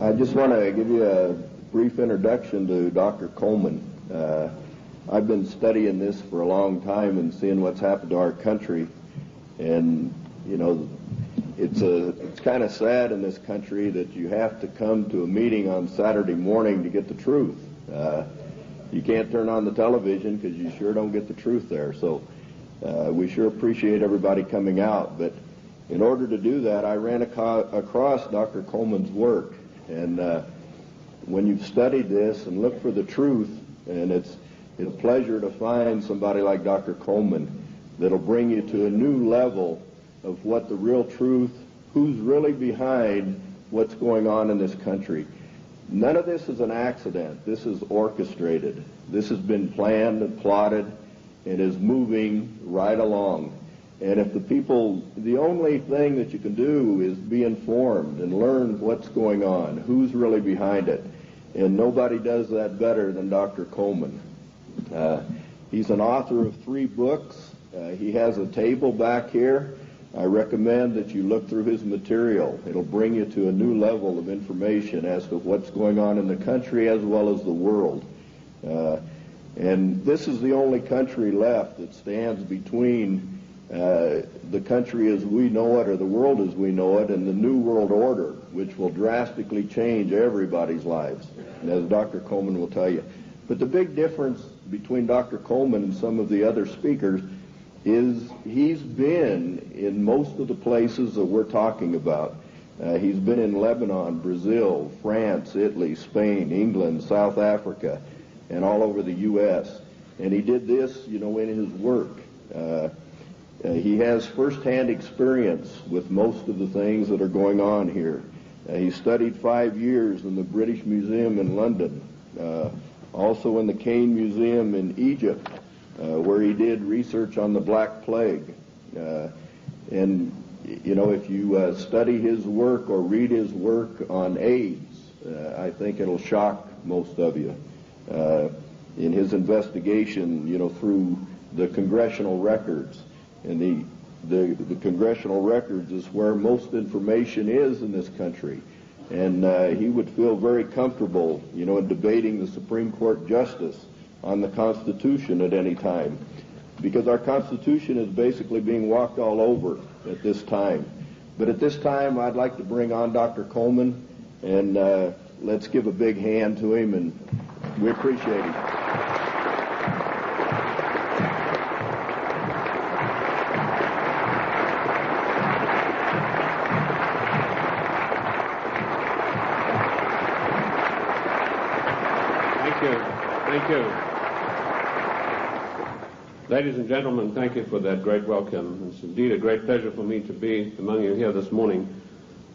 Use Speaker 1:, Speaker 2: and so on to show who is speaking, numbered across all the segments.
Speaker 1: I just want to give you a brief introduction to Dr. Coleman. I've been studying this for a long time and seeing what's happened to our country, and you know, it's kind of sad in this country that you have to come to a meeting on Saturday morning to get the truth. You can't turn on the television because you sure don't get the truth there. So we sure appreciate everybody coming out. But in order to do that, I ran across Dr. Coleman's work, and when you've studied this and looked for the truth, and it's a pleasure to find somebody like Dr. Coleman that'll bring you to a new level of what the real truth, who's really behind what's going on in this country. None of this is an accident. This is orchestrated. This has been planned and plotted and is moving right along. And if the only thing that you can do is be informed and learn what's going on, who's really behind it. And nobody does that better than Dr. Coleman. He's an author of 3 books. He has a table back here. I recommend that you look through his material. It'll bring you to a new level of information as to what's going on in the country as well as the world. And this is the only country left that stands between the country as we know it, or the world as we know it, and the New World Order, which will drastically change everybody's lives, as Dr. Coleman will tell you. But the big difference between Dr. Coleman and some of the other speakers is he's been in most of the places that we're talking about. He's been in Lebanon, Brazil, France, Italy, Spain, England, South Africa, and all over the U.S. And he did this, you know, in his work. He has first-hand experience with most of the things that are going on here. He studied 5 years in the British Museum in London, also in the Cain Museum in Egypt, where he did research on the Black Plague. And, you know, if you study his work or read his work on AIDS, I think it'll shock most of you. In his investigation, you know, through the congressional records. And the congressional records is where most information is in this country. And he would feel very comfortable, you know, in debating the Supreme Court justice on the Constitution at any time, because our Constitution is basically being walked all over at this time. But at this time, I'd like to bring on Dr. Coleman, and let's give a big hand to him, and we appreciate him.
Speaker 2: Thank you. Ladies and gentlemen, thank you for that great welcome. It's indeed a great pleasure for me to be among you here this morning.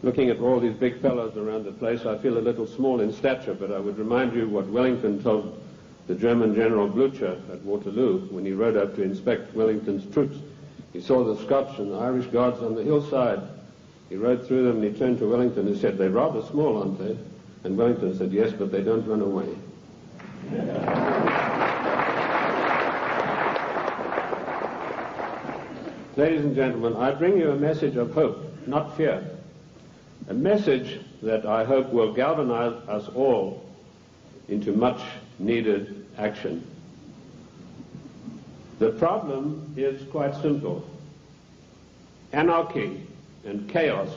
Speaker 2: Looking at all these big fellows around the place, I feel a little small in stature, but I would remind you what Wellington told the German General Blücher at Waterloo when he rode up to inspect Wellington's troops. He saw the Scotch and the Irish guards on the hillside. He rode through them and he turned to Wellington and said, "They're rather small, aren't they?" And Wellington said, "Yes, but they don't run away." Ladies and gentlemen, I bring you a message of hope, not fear. A message that I hope will galvanize us all into much needed action. The problem is quite simple. Anarchy and chaos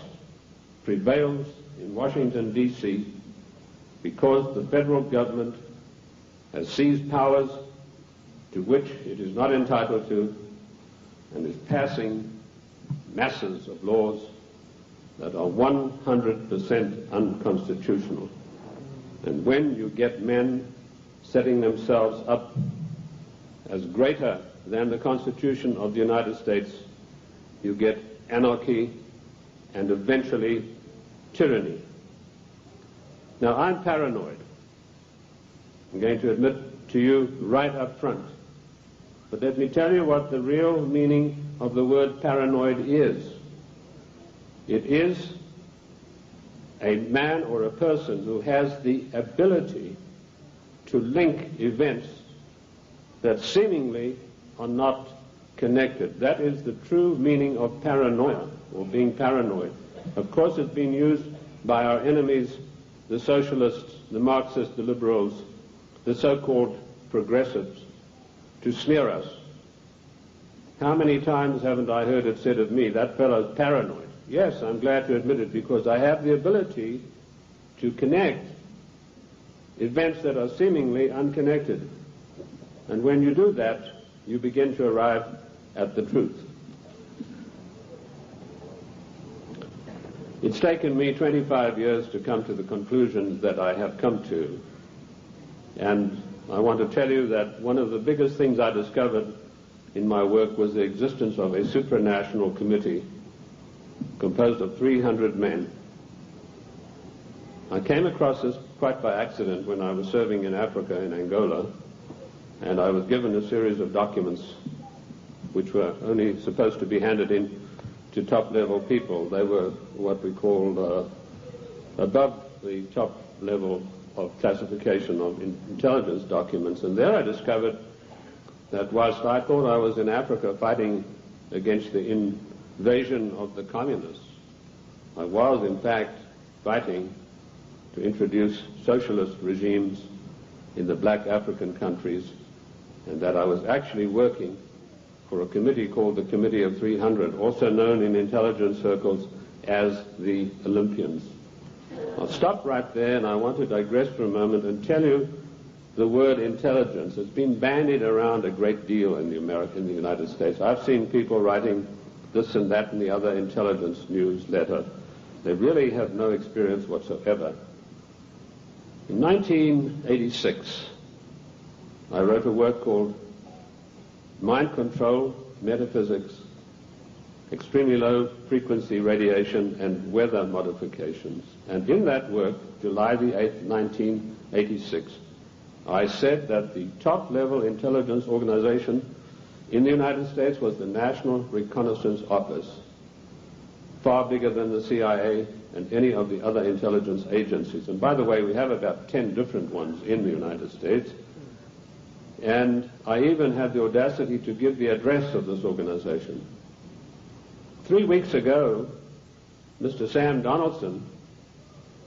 Speaker 2: prevails in Washington, D.C. because the federal government has seized powers to which it is not entitled to and is passing masses of laws that are 100% unconstitutional. And when you get men setting themselves up as greater than the Constitution of the United States, you get anarchy and eventually tyranny. Now, I'm paranoid. I'm going to admit to you right up front. But let me tell you what the real meaning of the word paranoid is. It is a man or a person who has the ability to link events that seemingly are not connected. That is the true meaning of paranoia, or being paranoid. Of course, it's been used by our enemies the socialists, the Marxists, the liberals, the so-called progressives, to sneer us. How many times haven't I heard it said of me, that fellow's paranoid? Yes, I'm glad to admit it, because I have the ability to connect events that are seemingly unconnected. And when you do that, you begin to arrive at the truth. It's taken me 25 years to come to the conclusions that I have come to. And I want to tell you that one of the biggest things I discovered in my work was the existence of a supranational committee composed of 300 men. I came across this quite by accident when I was serving in Africa, in Angola, and I was given a series of documents which were only supposed to be handed in to top-level people. They were what we called above the top level of classification of intelligence documents. And there I discovered that whilst I thought I was in Africa fighting against the invasion of the communists, I was in fact fighting to introduce socialist regimes in the black African countries, and that I was actually working for a committee called the Committee of 300, also known in intelligence circles as the Olympians. I'll stop right there, and I want to digress for a moment and tell you the word intelligence. It's been bandied around a great deal in the United States. I've seen people writing this and that and the other intelligence newsletter. They really have no experience whatsoever. In 1986, I wrote a work called Mind Control, Metaphysics, Extremely Low Frequency Radiation and Weather Modifications. And in that work, July the 8th, 1986, I said that the top-level intelligence organization in the United States was the National Reconnaissance Office, far bigger than the CIA and any of the other intelligence agencies. And by the way, we have about 10 different ones in the United States. And I even had the audacity to give the address of this organization. 3 weeks ago, Mr. Sam Donaldson,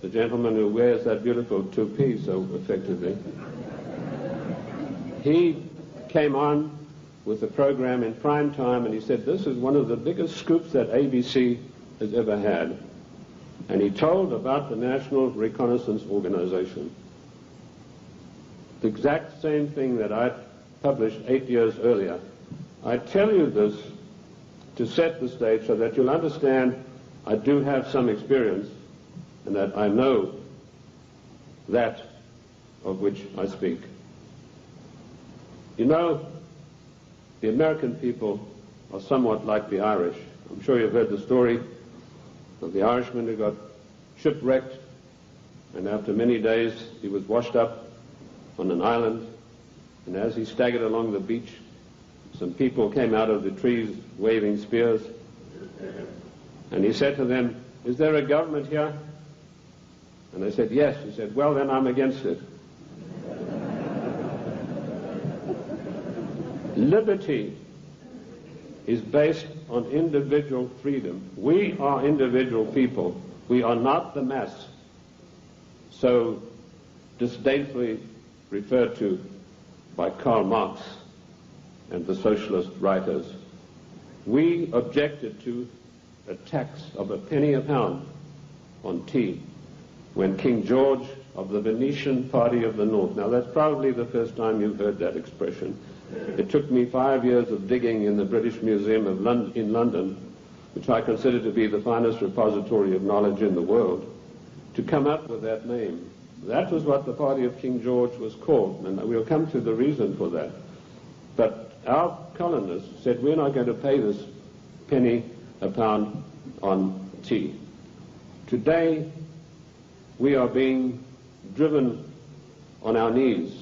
Speaker 2: the gentleman who wears that beautiful toupee so effectively, he came on with a program in prime time, and he said, this is one of the biggest scoops that ABC has ever had. And he told about the National Reconnaissance Organization. The exact same thing that I published 8 years earlier. I tell you this to set the stage so that you'll understand I do have some experience and that I know that of which I speak. You know, the American people are somewhat like the Irish. I'm sure you've heard the story of the Irishman who got shipwrecked, and after many days he was washed up on an island, and as he staggered along the beach, some people came out of the trees waving spears, and he said to them, is there a government here? And they said, yes. He said, well, then I'm against it. Liberty is based on individual freedom. We are individual people. We are not the mass, so disdainfully referred to by Karl Marx and the socialist writers. We objected to a tax of a penny a pound on tea when King George of the Venetian Party of the North, now that's probably the first time you've heard that expression. It took me 5 years of digging in the British Museum in London, which I consider to be the finest repository of knowledge in the world, to come up with that name. That was what the party of King George was called, and we'll come to the reason for that. But our colonists said, we're not going to pay this penny a pound on tea. Today, we are being driven on our knees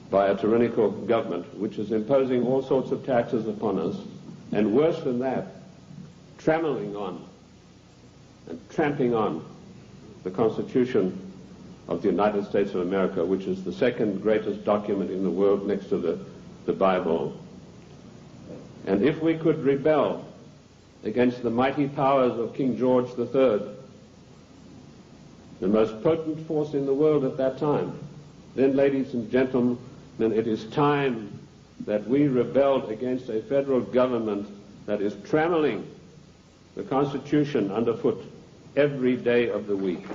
Speaker 2: by a tyrannical government which is imposing all sorts of taxes upon us, and worse than that, trammeling on and tramping on the Constitution of the United States of America, which is the second greatest document in the world next to the Bible. And if we could rebel against the mighty powers of King George III, the most potent force in the world at that time. Then, ladies and gentlemen, it is time that we rebelled against a federal government that is trammeling the Constitution underfoot every day of the week.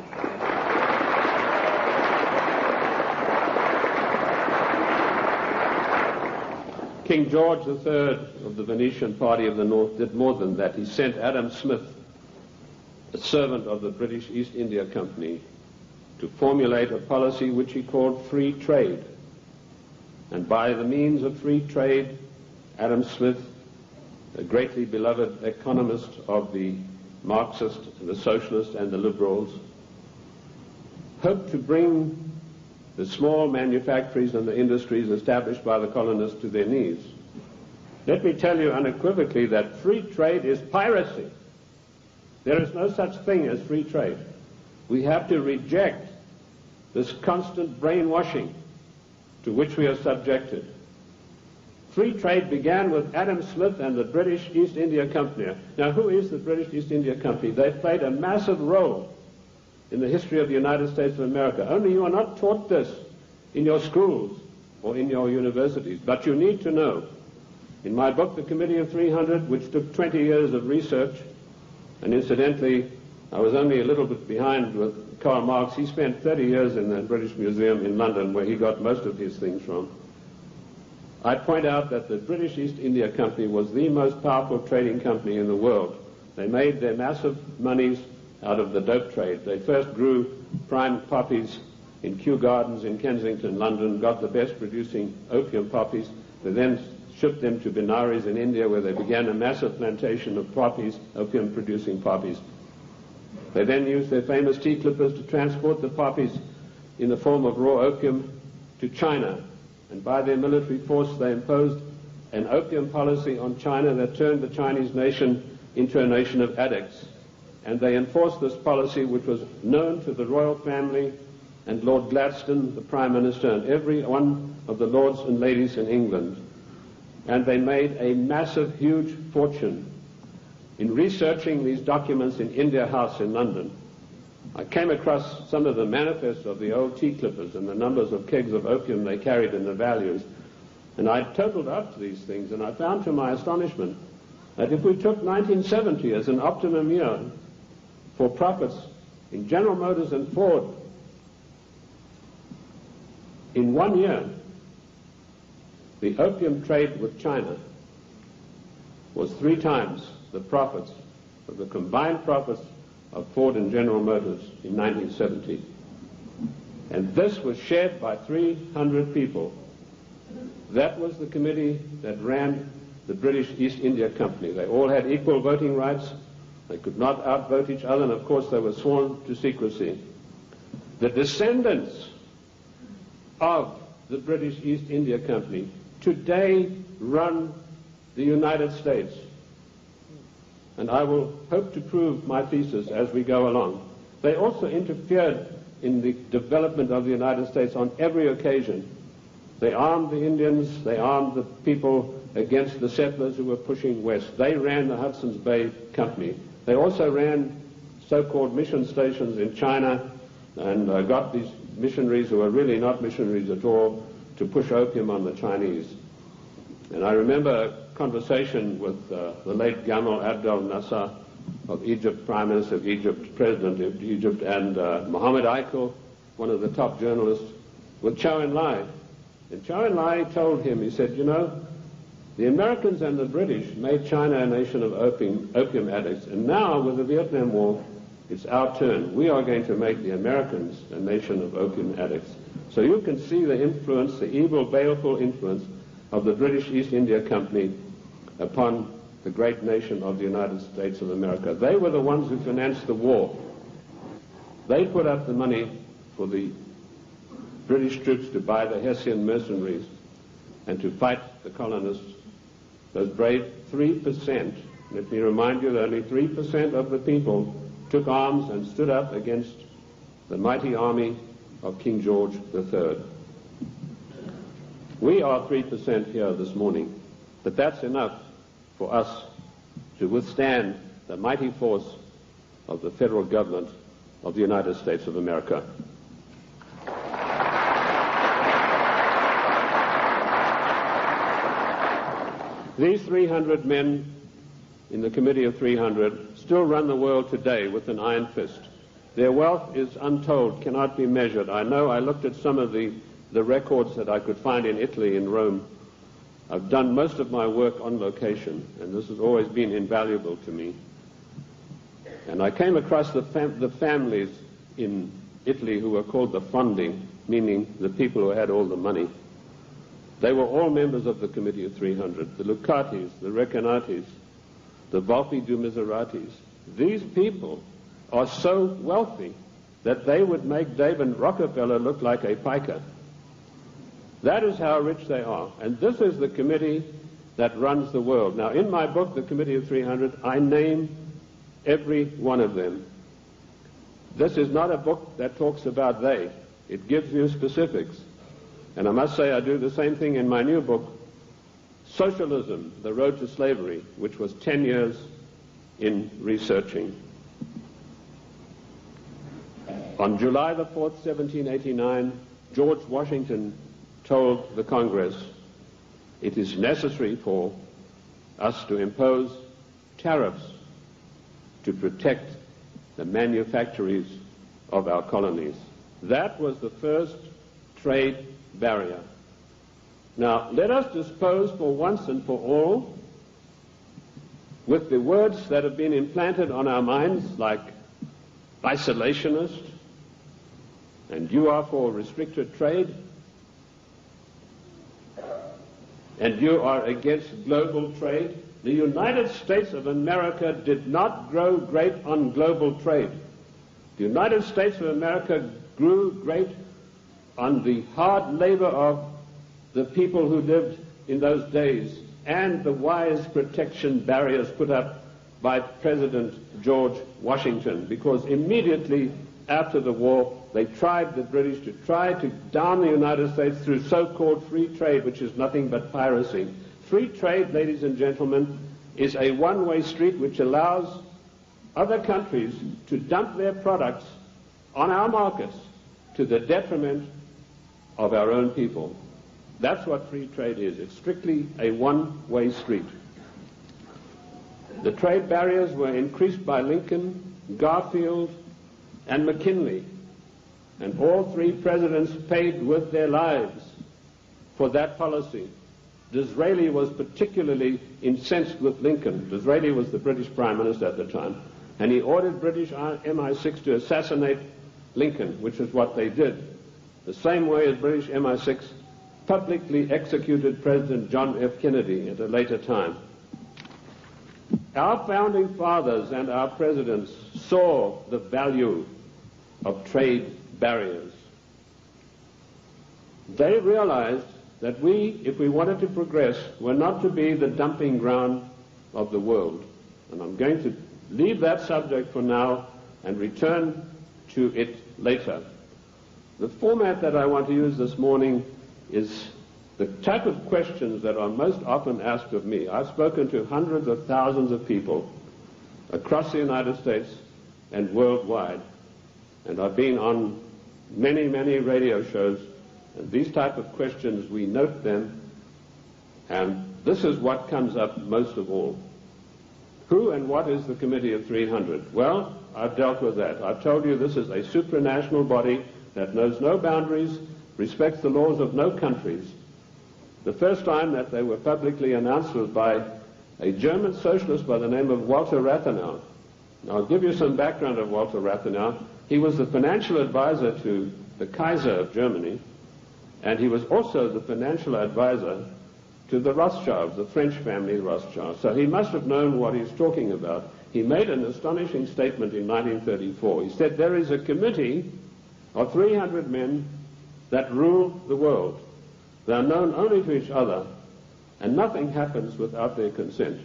Speaker 2: King George III of the Venetian Party of the North did more than that. He sent Adam Smith, a servant of the British East India Company, to formulate a policy which he called free trade. And by the means of free trade, Adam Smith, a greatly beloved economist of the Marxist, the socialist, and the liberals, hoped to bring the small manufactories and the industries established by the colonists to their knees. Let me tell you unequivocally that free trade is piracy. There is no such thing as free trade. We have to reject this constant brainwashing to which we are subjected. Free trade began with Adam Smith and the British East India Company. Now, who is the British East India Company? They played a massive role in the history of the United States of America. Only you are not taught this in your schools or in your universities, but you need to know. In my book, The Committee of 300, which took 20 years of research, and incidentally, I was only a little bit behind with Karl Marx. He spent 30 years in the British Museum in London, where he got most of his things from. I point out that the British East India Company was the most powerful trading company in the world. They made their massive monies out of the dope trade. They first grew prime poppies in Kew Gardens in Kensington, London, got the best producing opium poppies. They then shipped them to Benares in India, where they began a massive plantation of poppies, opium producing poppies. They then used their famous tea clippers to transport the poppies in the form of raw opium to China. And by their military force, they imposed an opium policy on China that turned the Chinese nation into a nation of addicts. And they enforced this policy, which was known to the royal family and Lord Gladstone, the Prime Minister, and every one of the lords and ladies in England. And they made a massive, huge fortune. In researching these documents in India House in London, I came across some of the manifests of the old tea clippers and the numbers of kegs of opium they carried and the values. And I totaled up these things, and I found to my astonishment that if we took 1970 as an optimum year for profits in General Motors and Ford, in 1 year, the opium trade with China was 3 times the profits of the combined profits of Ford and General Motors in 1970. And this was shared by 300 people. That was the committee that ran the British East India Company. They all had equal voting rights. They could not outvote each other, and of course they were sworn to secrecy. The descendants of the British East India Company today run the United States. And I will hope to prove my thesis as we go along. They also interfered in the development of the United States on every occasion. They armed the Indians, they armed the people against the settlers who were pushing west. They ran the Hudson's Bay Company. They also ran so-called mission stations in China and got these missionaries who were really not missionaries at all to push opium on the Chinese. And I remember a conversation with the late Gamal Abdel Nasser of Egypt, Prime Minister of Egypt, President of Egypt, and Mohammed Eichel, one of the top journalists, with Chow En-lai. And Chow En-lai told him, he said, you know, the Americans and the British made China a nation of opium addicts, and now with the Vietnam War, it's our turn. We are going to make the Americans a nation of opium addicts. So you can see the influence, the evil, baleful influence of the British East India Company upon the great nation of the United States of America. They were the ones who financed the war. They put up the money for the British troops to buy the Hessian mercenaries and to fight the colonists. Those brave 3%, let me remind you that only 3% of the people took arms and stood up against the mighty army of King George III. We are 3% here this morning, but that's enough for us to withstand the mighty force of the federal government of the United States of America. These 300 men in the Committee of 300 still run the world today with an iron fist. Their wealth is untold, cannot be measured. I know, I looked at some of the records that I could find in Italy, in Rome. I've done most of my work on location, and this has always been invaluable to me. And I came across the families in Italy who were called the fondi, meaning the people who had all the money. They were all members of the Committee of 300, the Lucatis, the Recanatis, the Volpi du Miseratis. These people are so wealthy that they would make David Rockefeller look like a piker. That is how rich they are. And this is the committee that runs the world. Now, in my book, The Committee of 300, I name every one of them. This is not a book that talks about they. It gives you specifics. And I must say I do the same thing in my new book, Socialism, The Road to Slavery, which was 10 years in researching. On July the 4th, 1789, George Washington told the Congress, it is necessary for us to impose tariffs to protect the manufactories of our colonies. That was the first trade barrier. Now, let us dispose for once and for all with the words that have been implanted on our minds, like isolationist, and you are for restricted trade, and you are against global trade. The United States of America did not grow great on global trade. The United States of America grew great on the hard labor of the people who lived in those days and the wise protection barriers put up by President George Washington, because immediately after the war they tried, the British, to try to down the United States through so-called free trade, which is nothing but piracy. Free trade, ladies and gentlemen, is a one-way street which allows other countries to dump their products on our markets to the detriment of our own people. That's what free trade is. It's strictly a one-way street. The trade barriers were increased by Lincoln, Garfield, and McKinley, and all three presidents paid with their lives for that policy. Disraeli was particularly incensed with Lincoln. Disraeli was the British Prime Minister at the time, and he ordered British MI6 to assassinate Lincoln, which is what they did, the same way as British MI6 publicly executed President John F. Kennedy at a later time. Our founding fathers and our presidents saw the value of trade barriers. They realized that we, if we wanted to progress, were not to be the dumping ground of the world. And I'm going to leave that subject for now and return to it later. The format that I want to use this morning is the type of questions that are most often asked of me. I've spoken to hundreds of thousands of people across the United States and worldwide, and I've been on many, many radio shows, and these type of questions, we note them, and this is what comes up most of all. Who and what is the Committee of 300? Well, I've dealt with that. I've told you this is a supranational body that knows no boundaries, respects the laws of no countries. The first time that they were publicly announced was by a German socialist by the name of Walter Rathenau. Now, I'll give you some background of Walter Rathenau. He was the financial advisor to the Kaiser of Germany, and he was also the financial advisor to the Rothschilds, the French family Rothschild. So he must have known what he's talking about. He made an astonishing statement in 1934. He said, there is a committee of 300 men that rule the world. They are known only to each other, and nothing happens without their consent.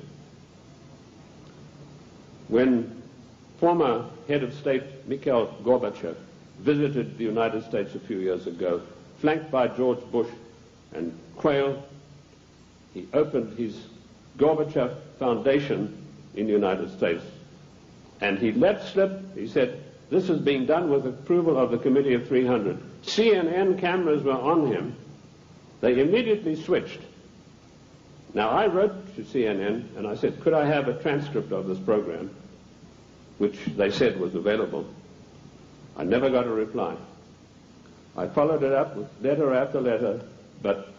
Speaker 2: When former head of state Mikhail Gorbachev visited the United States a few years ago, flanked by George Bush and Quayle, he opened his Gorbachev Foundation in the United States. And he let slip, he said, this is being done with approval of the Committee of 300. CNN cameras were on him. They immediately switched. Now, I wrote to CNN and I said, could I have a transcript of this program, which they said was available. I never got a reply. I followed it up with letter after letter, but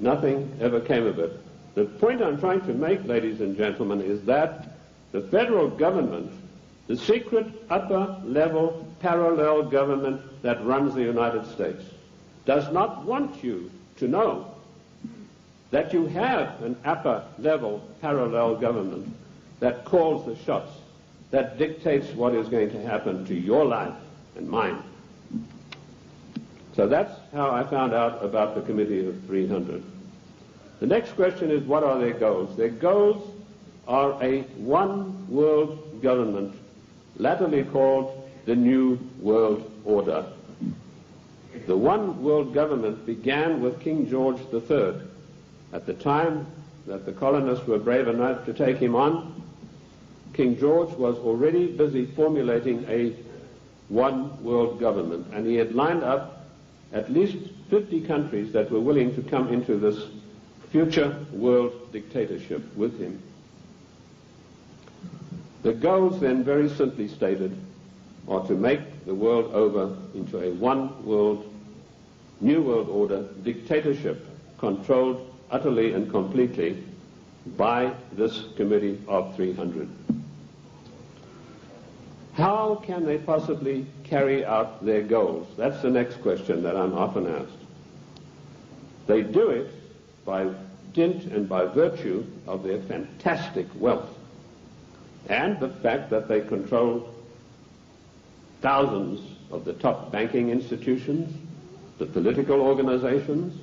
Speaker 2: nothing ever came of it. The point I'm trying to make, ladies and gentlemen, is that the federal government, the secret upper-level parallel government that runs the United States, does not want you to know that you have an upper-level parallel government that calls the shots, that dictates what is going to happen to your life and mine. So that's how I found out about the Committee of 300. The next question is, what are their goals? Their goals are a one-world government, latterly called the New World Order. The one-world government began with King George III. At the time that the colonists were brave enough to take him on, King George was already busy formulating a one-world government, and he had lined up at least 50 countries that were willing to come into this future world dictatorship with him. The goals then, very simply stated, are to make the world over into a one-world, new world order dictatorship controlled utterly and completely by this Committee of 300. How can they possibly carry out their goals? That's the next question that I'm often asked. They do it by dint and by virtue of their fantastic wealth and the fact that they control thousands of the top banking institutions, the political organizations,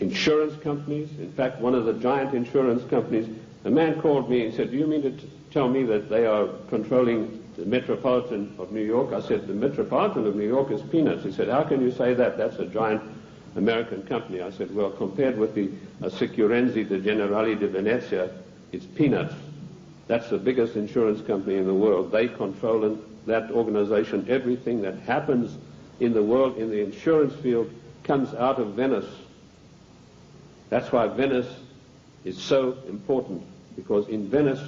Speaker 2: insurance companies. In fact, one of the giant insurance companies, a man called me and said, do you mean to tell me that they are controlling the Metropolitan of New York? I said, the Metropolitan of New York is peanuts. He said, how can you say that? That's a giant American company. I said, well, compared with the Sicurezza de Generali di Venezia, it's peanuts. That's the biggest insurance company in the world. They control in that organization everything that happens in the world in the insurance field comes out of Venice. That's why Venice is so important, because in Venice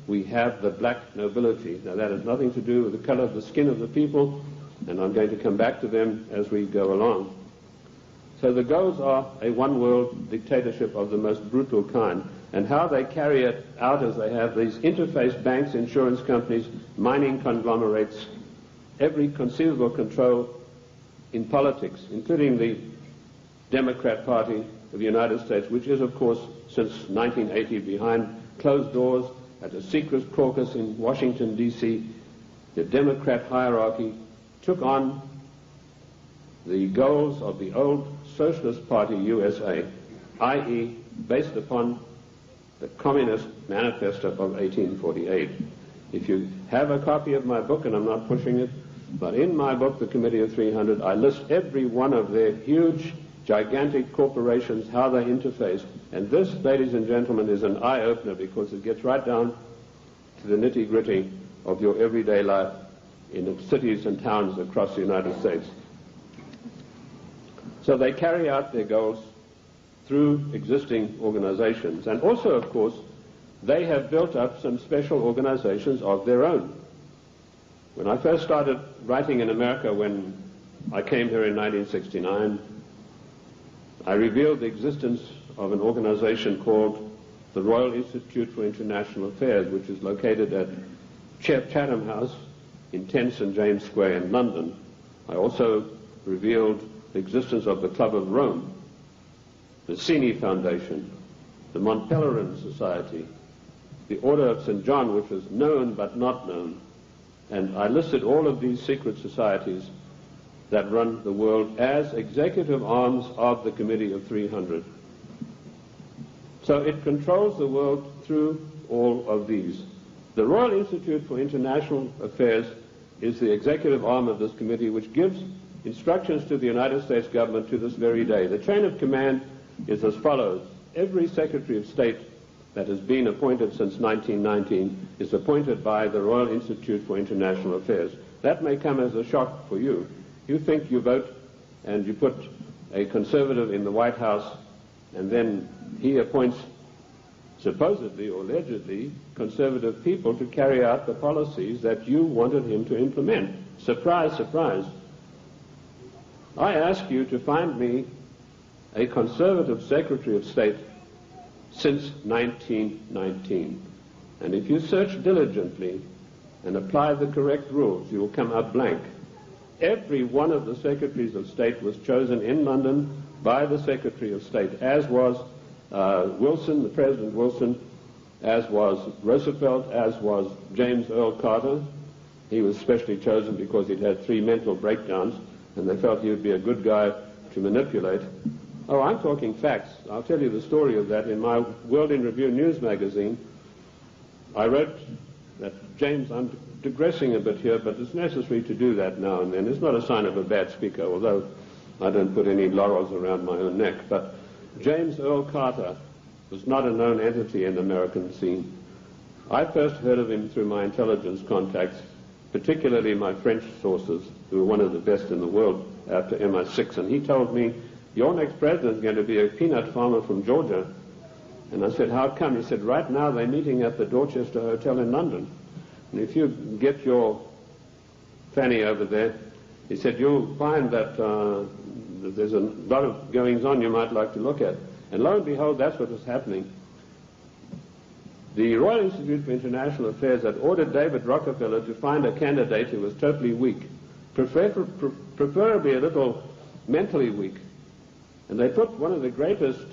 Speaker 2: we have the black nobility. Now that has nothing to do with the color of the skin of the people, and I'm going to come back to them as we go along. So the goals are a one-world dictatorship of the most brutal kind, and how they carry it out is they have these interface banks, insurance companies, mining conglomerates, every conceivable control in politics, including the Democrat Party of the United States, which is, of course, since 1980 behind closed doors at a secret caucus in Washington, D.C. The Democrat hierarchy took on the goals of the old Socialist Party USA, i.e. based upon the Communist Manifesto of 1848. If you have a copy of my book, and I'm not pushing it, but in my book, The Committee of 300, I list every one of their huge, gigantic corporations, how they interface. And this, ladies and gentlemen, is an eye-opener, because it gets right down to the nitty-gritty of your everyday life in the cities and towns across the United States. So they carry out their goals through existing organizations. And also, of course, they have built up some special organizations of their own. When I first started writing in America, when I came here in 1969, I revealed the existence of an organization called the Royal Institute for International Affairs, which is located at Chatham House in 10 St. James Square in London. I also revealed the existence of the Club of Rome, the Cini Foundation, the Mont Pelerin Society, the Order of St. John, which was known but not known. And I listed all of these secret societies that run the world as executive arms of the Committee of 300. So it controls the world through all of these. The Royal Institute for International Affairs is the executive arm of this committee, which gives instructions to the United States government to this very day. The chain of command is as follows. Every Secretary of State that has been appointed since 1919 is appointed by the Royal Institute for International Affairs. That may come as a shock for you. You think you vote and you put a conservative in the White House, and then he appoints supposedly or allegedly conservative people to carry out the policies that you wanted him to implement. Surprise, surprise. I ask you to find me a conservative Secretary of State since 1919. And if you search diligently and apply the correct rules, you will come out blank. Every one of the Secretaries of State was chosen in London by the Secretary of State, as was Wilson, the President Wilson, as was Roosevelt, as was James Earl Carter. He was specially chosen because he'd had 3 mental breakdowns, and they felt he would be a good guy to manipulate. Oh, I'm talking facts. I'll tell you the story of that. In my World in Review news magazine, I wrote that, James, I'm digressing a bit here, but it's necessary to do that now and then. It's not a sign of a bad speaker, although I don't put any laurels around my own neck. But James Earl Carter was not a known entity in the American scene. I first heard of him through my intelligence contacts, particularly my French sources, who were one of the best in the world after MI6, and he told me, your next president is going to be a peanut farmer from Georgia. And I said, how come? He said, right now they're meeting at the Dorchester Hotel in London. And if you get your fanny over there, he said, you'll find that there's a lot of goings on you might like to look at. And lo and behold, that's what was happening. The Royal Institute for International Affairs had ordered David Rockefeller to find a candidate who was totally weak, preferably a little mentally weak. And they put one of the greatest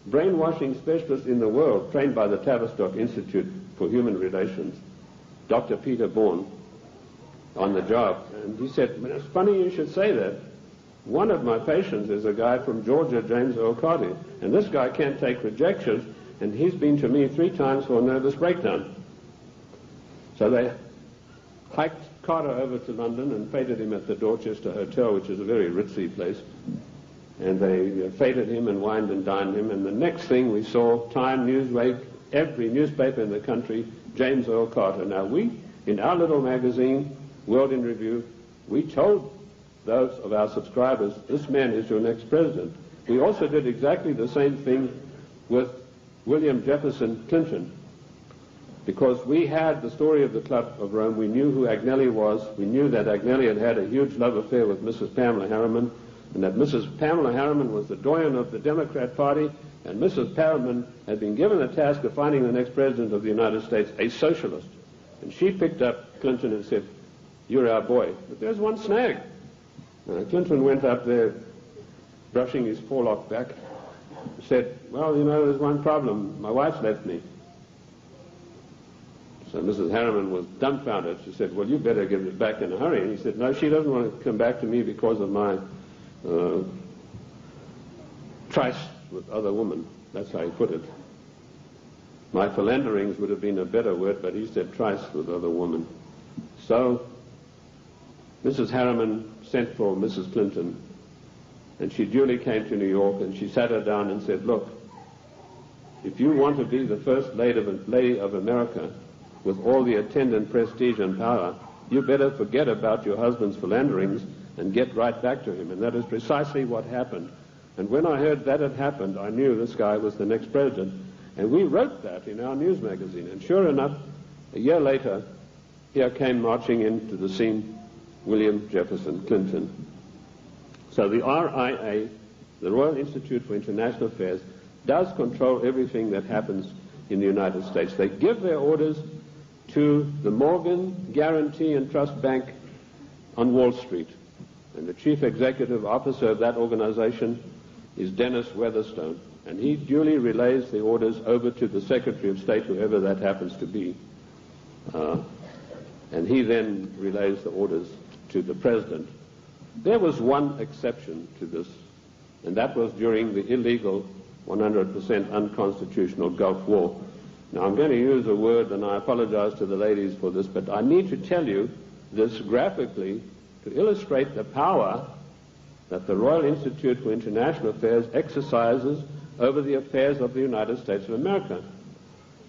Speaker 2: brainwashing specialists in the world, trained by the Tavistock Institute for Human Relations, Dr. Peter Bourne, on the job. And he said, well, it's funny you should say that. One of my patients is a guy from Georgia, James Earl Carter, and this guy can't take rejection, and he's been to me 3 times for a nervous breakdown. So they hiked Carter over to London and feted him at the Dorchester Hotel, which is a very ritzy place. And they feted him and wined and dined him, and the next thing we saw, Time, Newsweek, every newspaper in the country, James Earl Carter. Now we, in our little magazine, World in Review, we told those of our subscribers, this man is your next president. We also did exactly the same thing with William Jefferson Clinton, because we had the story of the Club of Rome. We knew who Agnelli was. We knew that Agnelli had had a huge love affair with Mrs. Pamela Harriman, and that Mrs. Pamela Harriman was the doyen of the Democrat Party, and Mrs. Harriman had been given the task of finding the next president of the United States, a socialist. And she picked up Clinton and said, you're our boy. But there's one snag. Clinton went up there, brushing his forelock back, said, well, you know, there's one problem. My wife's left me. So Mrs. Harriman was dumbfounded. She said, well, you better give it back in a hurry. And he said, no, she doesn't want to come back to me because of my trice with other women. That's how he put it. My philanderings would have been a better word, but he said trice with other women. So Mrs. Harriman sent for Mrs. Clinton, and she duly came to New York, and she sat her down and said, look, if you want to be the first lady of America with all the attendant prestige and power, you better forget about your husband's philanderings and get right back to him. And that is precisely what happened. And when I heard that had happened, I knew this guy was the next president. And we wrote that in our news magazine. And sure enough, a year later, here came marching into the scene William Jefferson Clinton. So the RIA, the Royal Institute for International Affairs, does control everything that happens in the United States. They give their orders to the Morgan Guarantee and Trust Bank on Wall Street. And the chief executive officer of that organization is Dennis Weatherstone. And he duly relays the orders over to the Secretary of State, whoever that happens to be. And he then relays the orders to the President. There was one exception to this, and that was during the illegal, 100% unconstitutional Gulf War. Now, I'm going to use a word, and I apologize to the ladies for this, but I need to tell you this graphically to illustrate the power that the Royal Institute for International Affairs exercises over the affairs of the United States of America.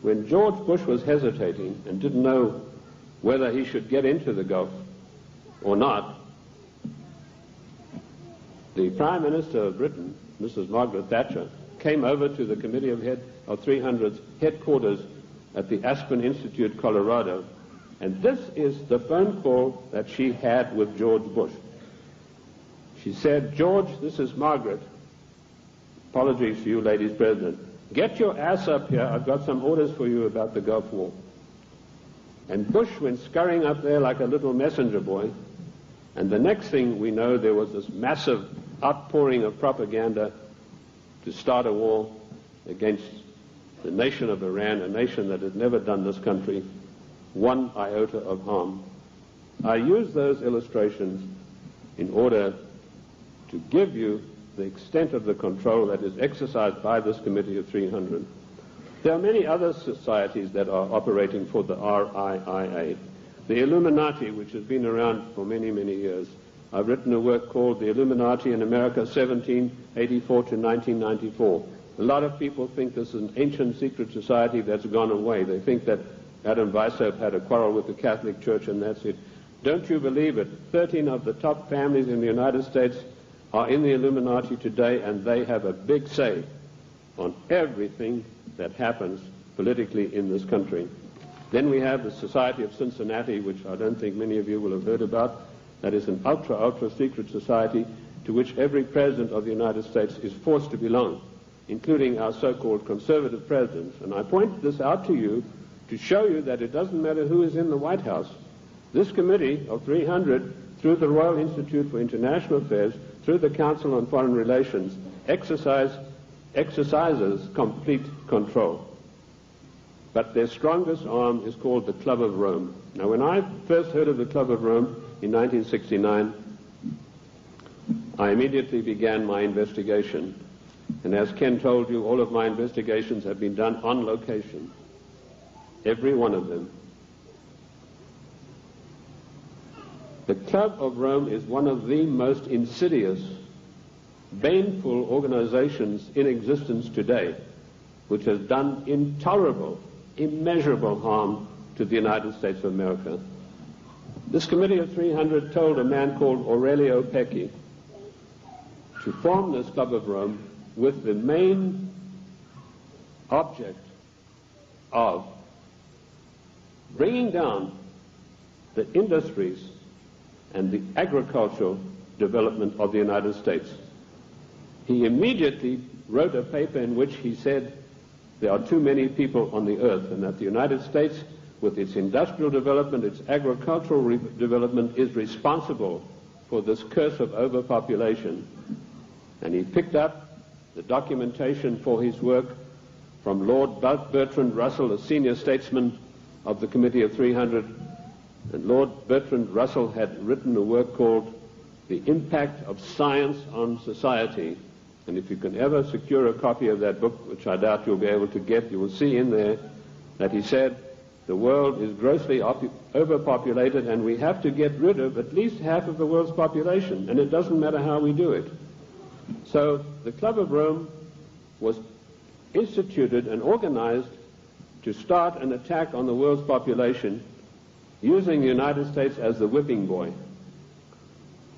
Speaker 2: when George Bush was hesitating and didn't know whether he should get into the Gulf or not, the Prime Minister of Britain, Mrs. Margaret Thatcher, came over to the Committee of 300's headquarters at the Aspen Institute, Colorado, and this is the phone call that she had with George Bush. She said, "George, this is Margaret. Apologies to you, ladies president. Get your ass up here. I've got some orders for you about the Gulf War." And Bush went scurrying up there like a little messenger boy, and the next thing we know, there was this massive outpouring of propaganda to start a war against the nation of Iran, a nation that had never done this country one iota of harm. I use those illustrations in order to give you the extent of the control that is exercised by this Committee of 300. There are many other societies that are operating for the RIIA. The Illuminati, which has been around for many, many years. I've written a work called The Illuminati in America, 1784 to 1994. A lot of people think this is an ancient secret society that's gone away. They think that Adam Weishaupt had a quarrel with the Catholic Church and that's it. Don't you believe it? 13 of the top families in the United States are in the Illuminati today, and they have a big say on everything that happens politically in this country. Then we have the Society of Cincinnati, which I don't think many of you will have heard about. That is an ultra secret society to which every president of the United States is forced to belong, including our so-called conservative presidents. And I point this out to you to show you that it doesn't matter who is in the White House. This Committee of 300, through the Royal Institute for International Affairs, through the Council on Foreign Relations, exercises complete control. But their strongest arm is called the Club of Rome. Now, when I first heard of the Club of Rome in 1969, I immediately began my investigation. And as Ken told you, all of my investigations have been done on location. Every one of them. The Club of Rome is one of the most insidious, baneful organizations in existence today, which has done intolerable, immeasurable harm to the United States of America. This Committee of 300 told a man called Aurelio Pecci to form this Club of Rome with the main object of bringing down the industries and the agricultural development of the United States. He immediately wrote a paper in which he said there are too many people on the earth, and that the United States, with its industrial development, its agricultural development, is responsible for this curse of overpopulation. And he picked up the documentation for his work from Lord Bertrand Russell, a senior statesman of the Committee of 300. And Lord Bertrand Russell had written a work called The Impact of Science on Society. And if you can ever secure a copy of that book, which I doubt you'll be able to get, you will see in there that he said the world is grossly overpopulated and we have to get rid of at least half of the world's population, and it doesn't matter how we do it. So the Club of Rome was instituted and organized to start an attack on the world's population using the United States as the whipping boy.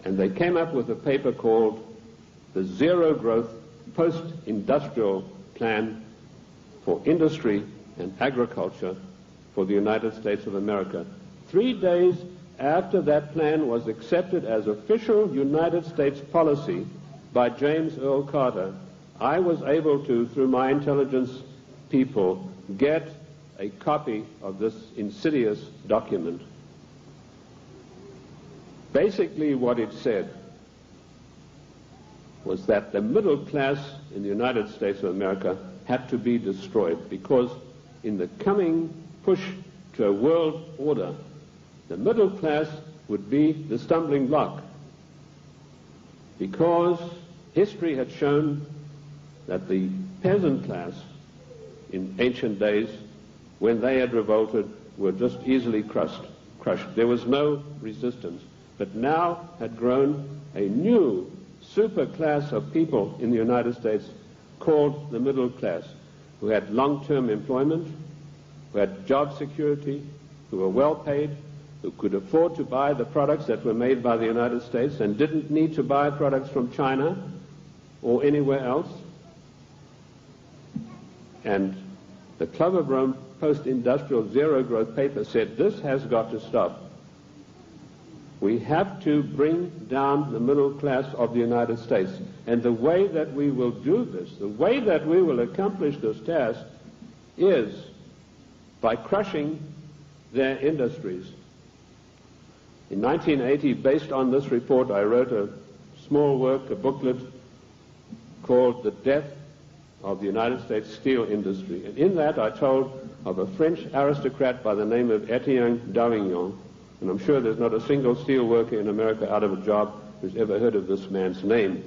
Speaker 2: And they came up with a paper called the Zero Growth Post-Industrial Plan for Industry and Agriculture for the United States of America. 3 days after that plan was accepted as official United States policy by James Earl Carter, I was able to, through my intelligence people, get a copy of this insidious document. Basically what it said was that the middle class in the United States of America had to be destroyed, because in the coming push to a world order, the middle class would be the stumbling block, because history had shown that the peasant class in ancient days, when they had revolted, were just easily crushed. There was no resistance. But now had grown a new super class of people in the United States called the middle class, who had long-term employment, who had job security, who were well paid, who could afford to buy the products that were made by the United States and didn't need to buy products from China or anywhere else. And the Club of Rome post-industrial zero-growth paper said, this has got to stop. We have to bring down the middle class of the United States. And the way that we will do this, the way that we will accomplish this task, is by crushing their industries. In 1980, based on this report, I wrote a small work, a booklet, called The Death of the United States Steel Industry. And in that I told of a French aristocrat by the name of Etienne d'Avignon, and I'm sure there's not a single steel worker in America out of a job who's ever heard of this man's name.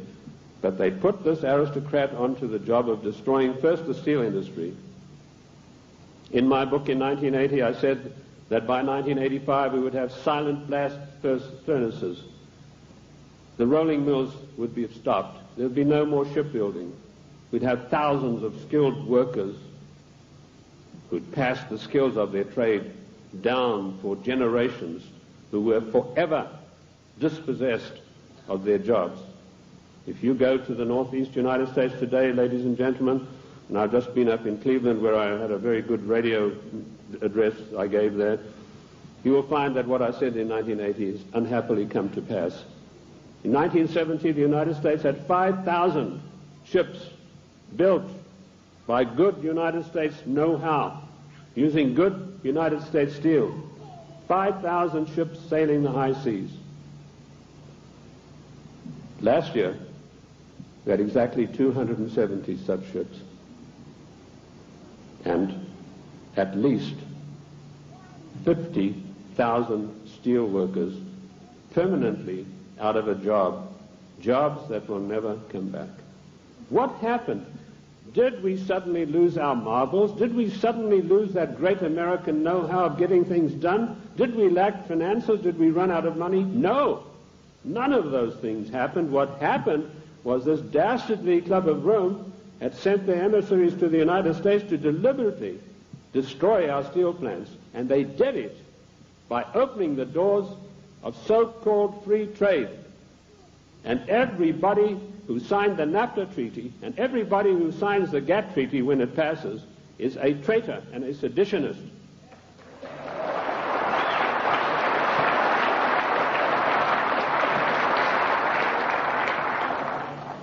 Speaker 2: But they put this aristocrat onto the job of destroying first the steel industry. In my book in 1980, I said that by 1985 we would have silent blast furnaces. The rolling mills would be stopped. There would be no more shipbuilding. We'd have thousands of skilled workers who'd pass the skills of their trade down for generations, who were forever dispossessed of their jobs. If you go to the northeast United States today, ladies and gentlemen, and I've just been up in Cleveland where I had a very good radio address I gave there, you will find that what I said in 1980 has unhappily come to pass. In 1970, the United States had 5,000 ships built by good United States know-how, using good United States steel. 5,000 ships sailing the high seas. Last year, we had exactly 270 such ships. And at least 50,000 steel workers permanently out of a job, jobs that will never come back. What happened? Did we suddenly lose our marbles? Did we suddenly lose that great American know-how of getting things done? Did we lack finances? Did we run out of money? No. None of those things happened. What happened was this dastardly Club of Rome had sent their emissaries to the United States to deliberately destroy our steel plants. And they did it by opening the doors of so-called free trade. And everybody who signed the NAFTA treaty and everybody who signs the GATT treaty when it passes is a traitor and a seditionist.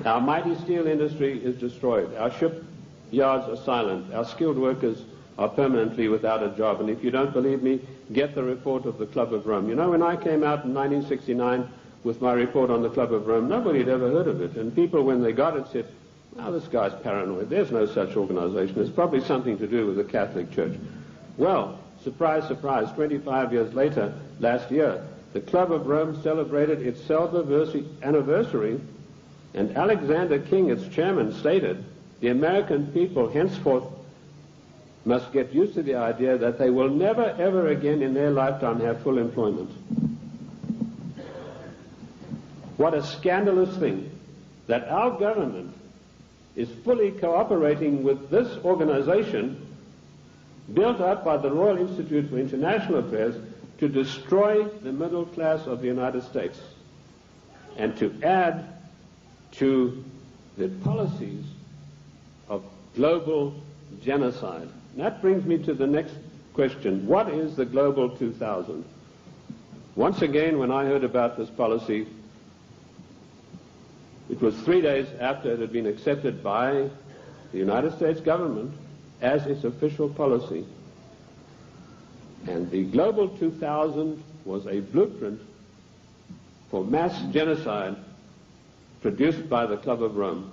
Speaker 2: Our mighty steel industry is destroyed. Our shipyards are silent. Our skilled workers are permanently without a job. And if you don't believe me, get the report of the Club of Rome. You know, when I came out in 1969 with my report on the Club of Rome, nobody had ever heard of it. And people, when they got it, said, "Oh, this guy's paranoid. There's no such organization. It's probably something to do with the Catholic Church." Well, surprise, surprise, 25 years later, last year, the Club of Rome celebrated its anniversary, and Alexander King, its chairman, stated, the American people henceforth must get used to the idea that they will never, ever again in their lifetime have full employment. What a scandalous thing that our government is fully cooperating with this organization built up by the Royal Institute for International Affairs to destroy the middle class of the United States and to add to the policies of global genocide. And that brings me to the next question. What is the Global 2000? Once again, when I heard about this policy, it was 3 days after it had been accepted by the United States government as its official policy. And the Global 2000 was a blueprint for mass genocide produced by the Club of Rome.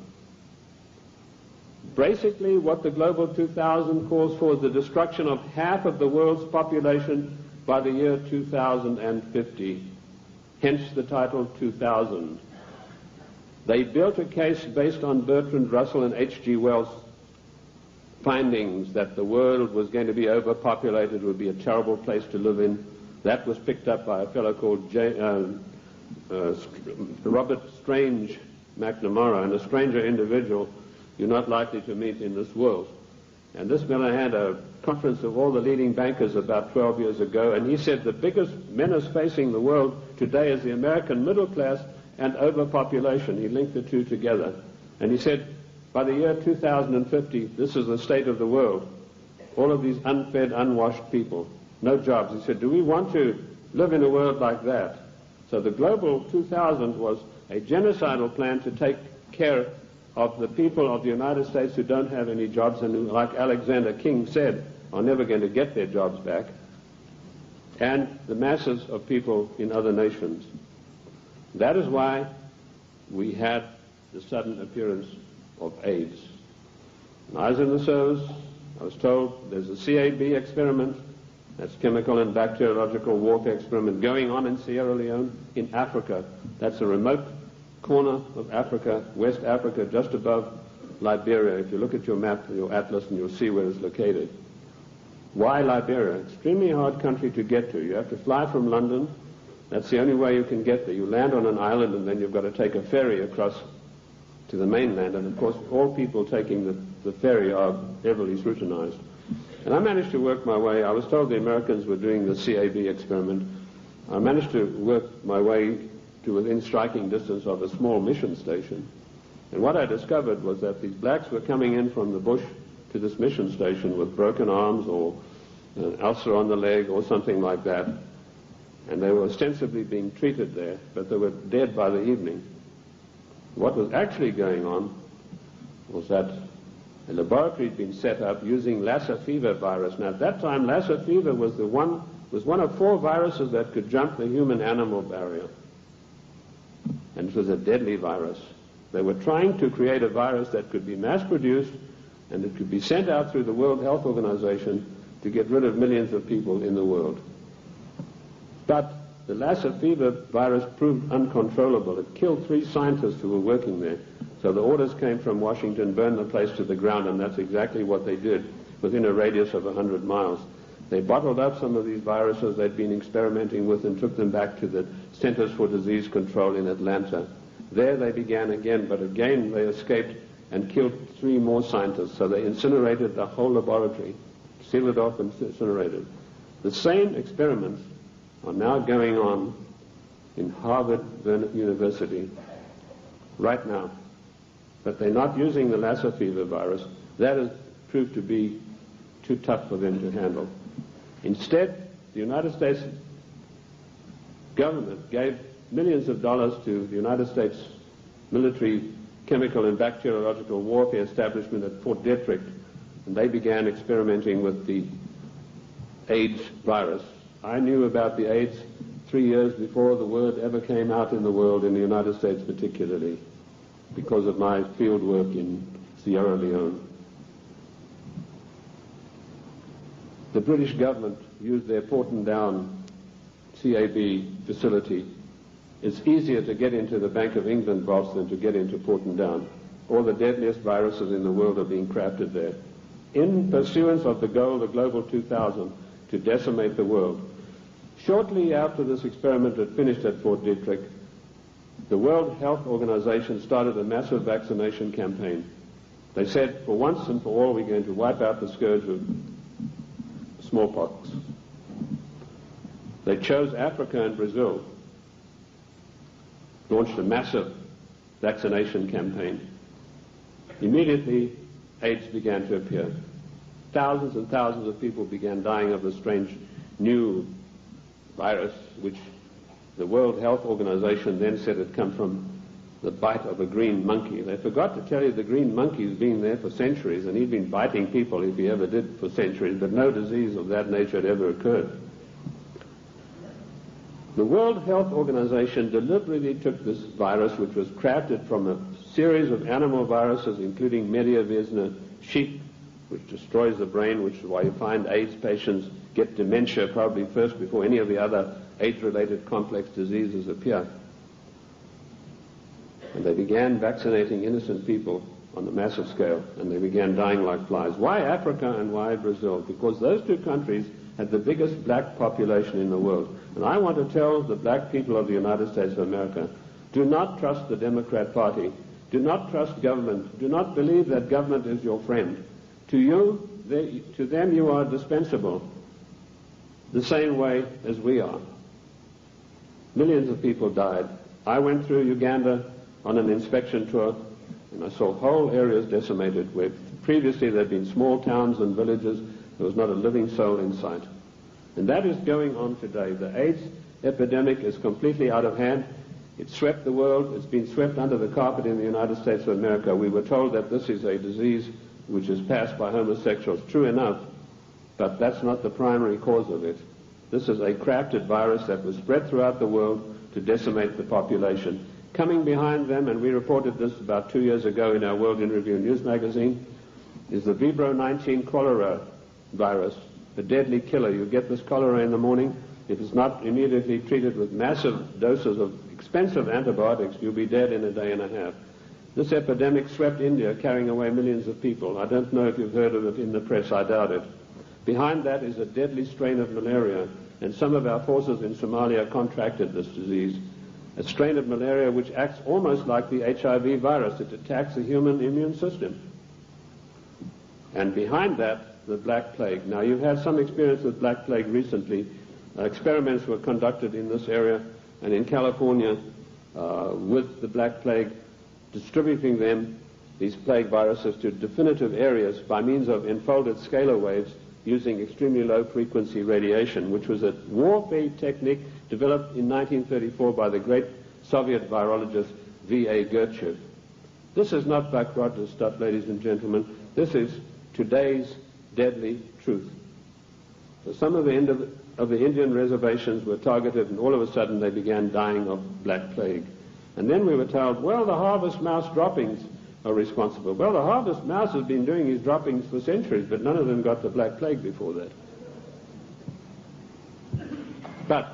Speaker 2: Basically, what the Global 2000 calls for is the destruction of half of the world's population by the year 2050. Hence the title 2000. They built a case based on Bertrand Russell and H.G. Wells' findings that the world was going to be overpopulated, would be a terrible place to live in. That was picked up by a fellow called Robert Strange McNamara, and a stranger individual you're not likely to meet in this world. And this Miller had a conference of all the leading bankers about 12 years ago, and he said the biggest menace facing the world today is the American middle class and overpopulation. He linked the two together. And he said, by the year 2050, this is the state of the world. All of these unfed, unwashed people, no jobs. He said, do we want to live in a world like that? So the Global 2000 was a genocidal plan to take care of the people of the United States who don't have any jobs and who, like Alexander King said, are never going to get their jobs back, and the masses of people in other nations. That is why we had the sudden appearance of AIDS. When I was in the service, I was told there's a CAB experiment, that's chemical and bacteriological warfare experiment, going on in Sierra Leone, in Africa. That's a remote corner of Africa, West Africa, just above Liberia. If you look at your map, your atlas, and you'll see where it's located. Why Liberia? Extremely hard country to get to. You have to fly from London. That's the only way you can get there. You land on an island, and then you've got to take a ferry across to the mainland. And of course, all people taking the ferry are heavily scrutinized. And I managed to work my way. I was told the Americans were doing the CAB experiment. I managed to work my way to within striking distance of a small mission station. And what I discovered was that these blacks were coming in from the bush to this mission station with broken arms or an ulcer on the leg or something like that. And they were ostensibly being treated there, but they were dead by the evening. What was actually going on was that a laboratory had been set up using Lassa fever virus. Now at that time, Lassa fever was one of 4 viruses that could jump the human-animal barrier. And it was a deadly virus. They were trying to create a virus that could be mass-produced and it could be sent out through the World Health Organization to get rid of millions of people in the world. But the Lassa fever virus proved uncontrollable. It killed 3 scientists who were working there. So the orders came from Washington, burn the place to the ground, and that's exactly what they did within a radius of 100 miles. They bottled up some of these viruses they'd been experimenting with and took them back to the Centers for Disease Control in Atlanta. There they began again, but again they escaped and killed 3 more scientists. So they incinerated the whole laboratory, sealed it off and incinerated. The same experiments are now going on in Harvard University right now. But they're not using the Lassa fever virus. That has proved to be too tough for them to handle. Instead, the United States government gave millions of dollars to the United States military chemical and bacteriological warfare establishment at Fort Detrick, and they began experimenting with the AIDS virus. I knew about the AIDS 3 years before the word ever came out in the world, in the United States particularly, because of my field work in Sierra Leone. The British government used their Porton-Down CAB facility. It's easier to get into the Bank of England vaults than to get into Porton-Down. All the deadliest viruses in the world are being crafted there, in pursuance of the goal, the Global 2000, to decimate the world. Shortly after this experiment had finished at Fort Detrick, the World Health Organization started a massive vaccination campaign. They said, for once and for all, we're going to wipe out the scourge of smallpox. They chose Africa and Brazil, launched a massive vaccination campaign. Immediately, AIDS began to appear. Thousands and thousands of people began dying of the strange new virus, which the World Health Organization then said had come from the bite of a green monkey. They forgot to tell you the green monkey's been there for centuries, and he'd been biting people, if he ever did, for centuries, but no disease of that nature had ever occurred. The World Health Organization deliberately took this virus, which was crafted from a series of animal viruses, including Mediavirus sheep, which destroys the brain, which is why you find AIDS patients get dementia probably first before any of the other AIDS-related complex diseases appear. And they began vaccinating innocent people on a massive scale, and they began dying like flies. Why Africa and why Brazil? Because those 2 countries had the biggest black population in the world. And I want to tell the black people of the United States of America, do not trust the Democrat Party. Do not trust government. Do not believe that government is your friend. To them you are dispensable, the same way as we are. Millions of people died. I went through Uganda on an inspection tour, and I saw whole areas decimated where previously there had been small towns and villages. There was not a living soul in sight. And that is going on today. The AIDS epidemic is completely out of hand. It swept the world. It's been swept under the carpet in the United States of America. We were told that this is a disease which is passed by homosexuals. True enough, but that's not the primary cause of it. This is a crafted virus that was spread throughout the world to decimate the population. Coming behind them, and we reported this about 2 years ago in our World in Review news magazine, is the Vibro 19 cholera virus, a deadly killer. You get this cholera in the morning. If it's not immediately treated with massive doses of expensive antibiotics, you'll be dead in a day and a half. This epidemic swept India, carrying away millions of people. I don't know if you've heard of it in the press. I doubt it. Behind that is a deadly strain of malaria, and some of our forces in Somalia contracted this disease. A strain of malaria which acts almost like the HIV virus. It attacks the human immune system. And behind that, the Black Plague. Now, you've had some experience with Black Plague recently. Experiments were conducted in this area and in California with the Black Plague, distributing them, these plague viruses, to definitive areas by means of enfolded scalar waves using extremely low frequency radiation, which was a warfare technique developed in 1934 by the great Soviet virologist V.A. Gertchev. This is not Buck Rogers stuff, ladies and gentlemen. This is today's deadly truth. So some of the Indian reservations were targeted, and all of a sudden they began dying of Black Plague. And then we were told, well, the harvest mouse droppings are responsible. Well, the harvest mouse has been doing his droppings for centuries, but none of them got the Black Plague before that. But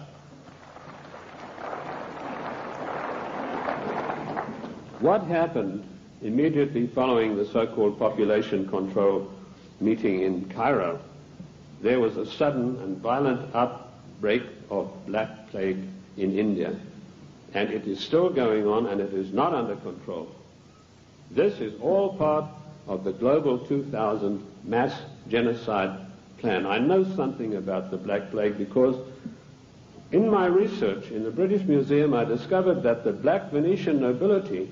Speaker 2: what happened immediately following the so-called population control meeting in Cairo? There was a sudden and violent outbreak of Black Plague in India, and it is still going on, and it is not under control. This is all part of the Global 2000 mass genocide plan. I know something about the Black Plague because in my research in the British Museum I discovered that the black Venetian nobility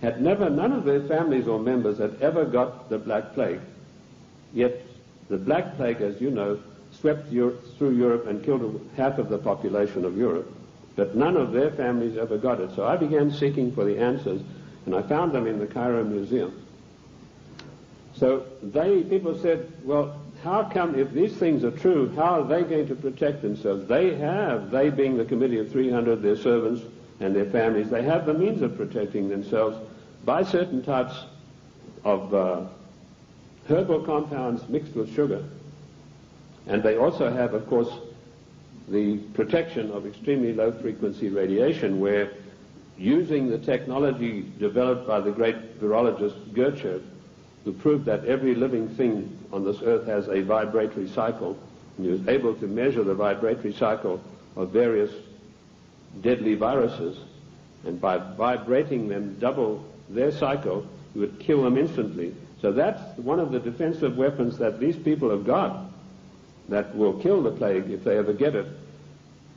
Speaker 2: had none of their families or members had ever got the Black Plague. Yet the Black Plague, as you know, swept through Europe and killed half of the population of Europe. But none of their families ever got it. So I began seeking for the answers, and I found them in the Cairo Museum. So people said, well, how come, if these things are true, how are they going to protect themselves? They being the Committee of 300, their servants and their families, they have the means of protecting themselves by certain types of herbal compounds mixed with sugar. And they also have, of course, the protection of extremely low frequency radiation, where using the technology developed by the great virologist Gertchev, who proved that every living thing on this earth has a vibratory cycle, and he was able to measure the vibratory cycle of various deadly viruses, and by vibrating them double their cycle, he would kill them instantly. So that's one of the defensive weapons that these people have got that will kill the plague if they ever get it.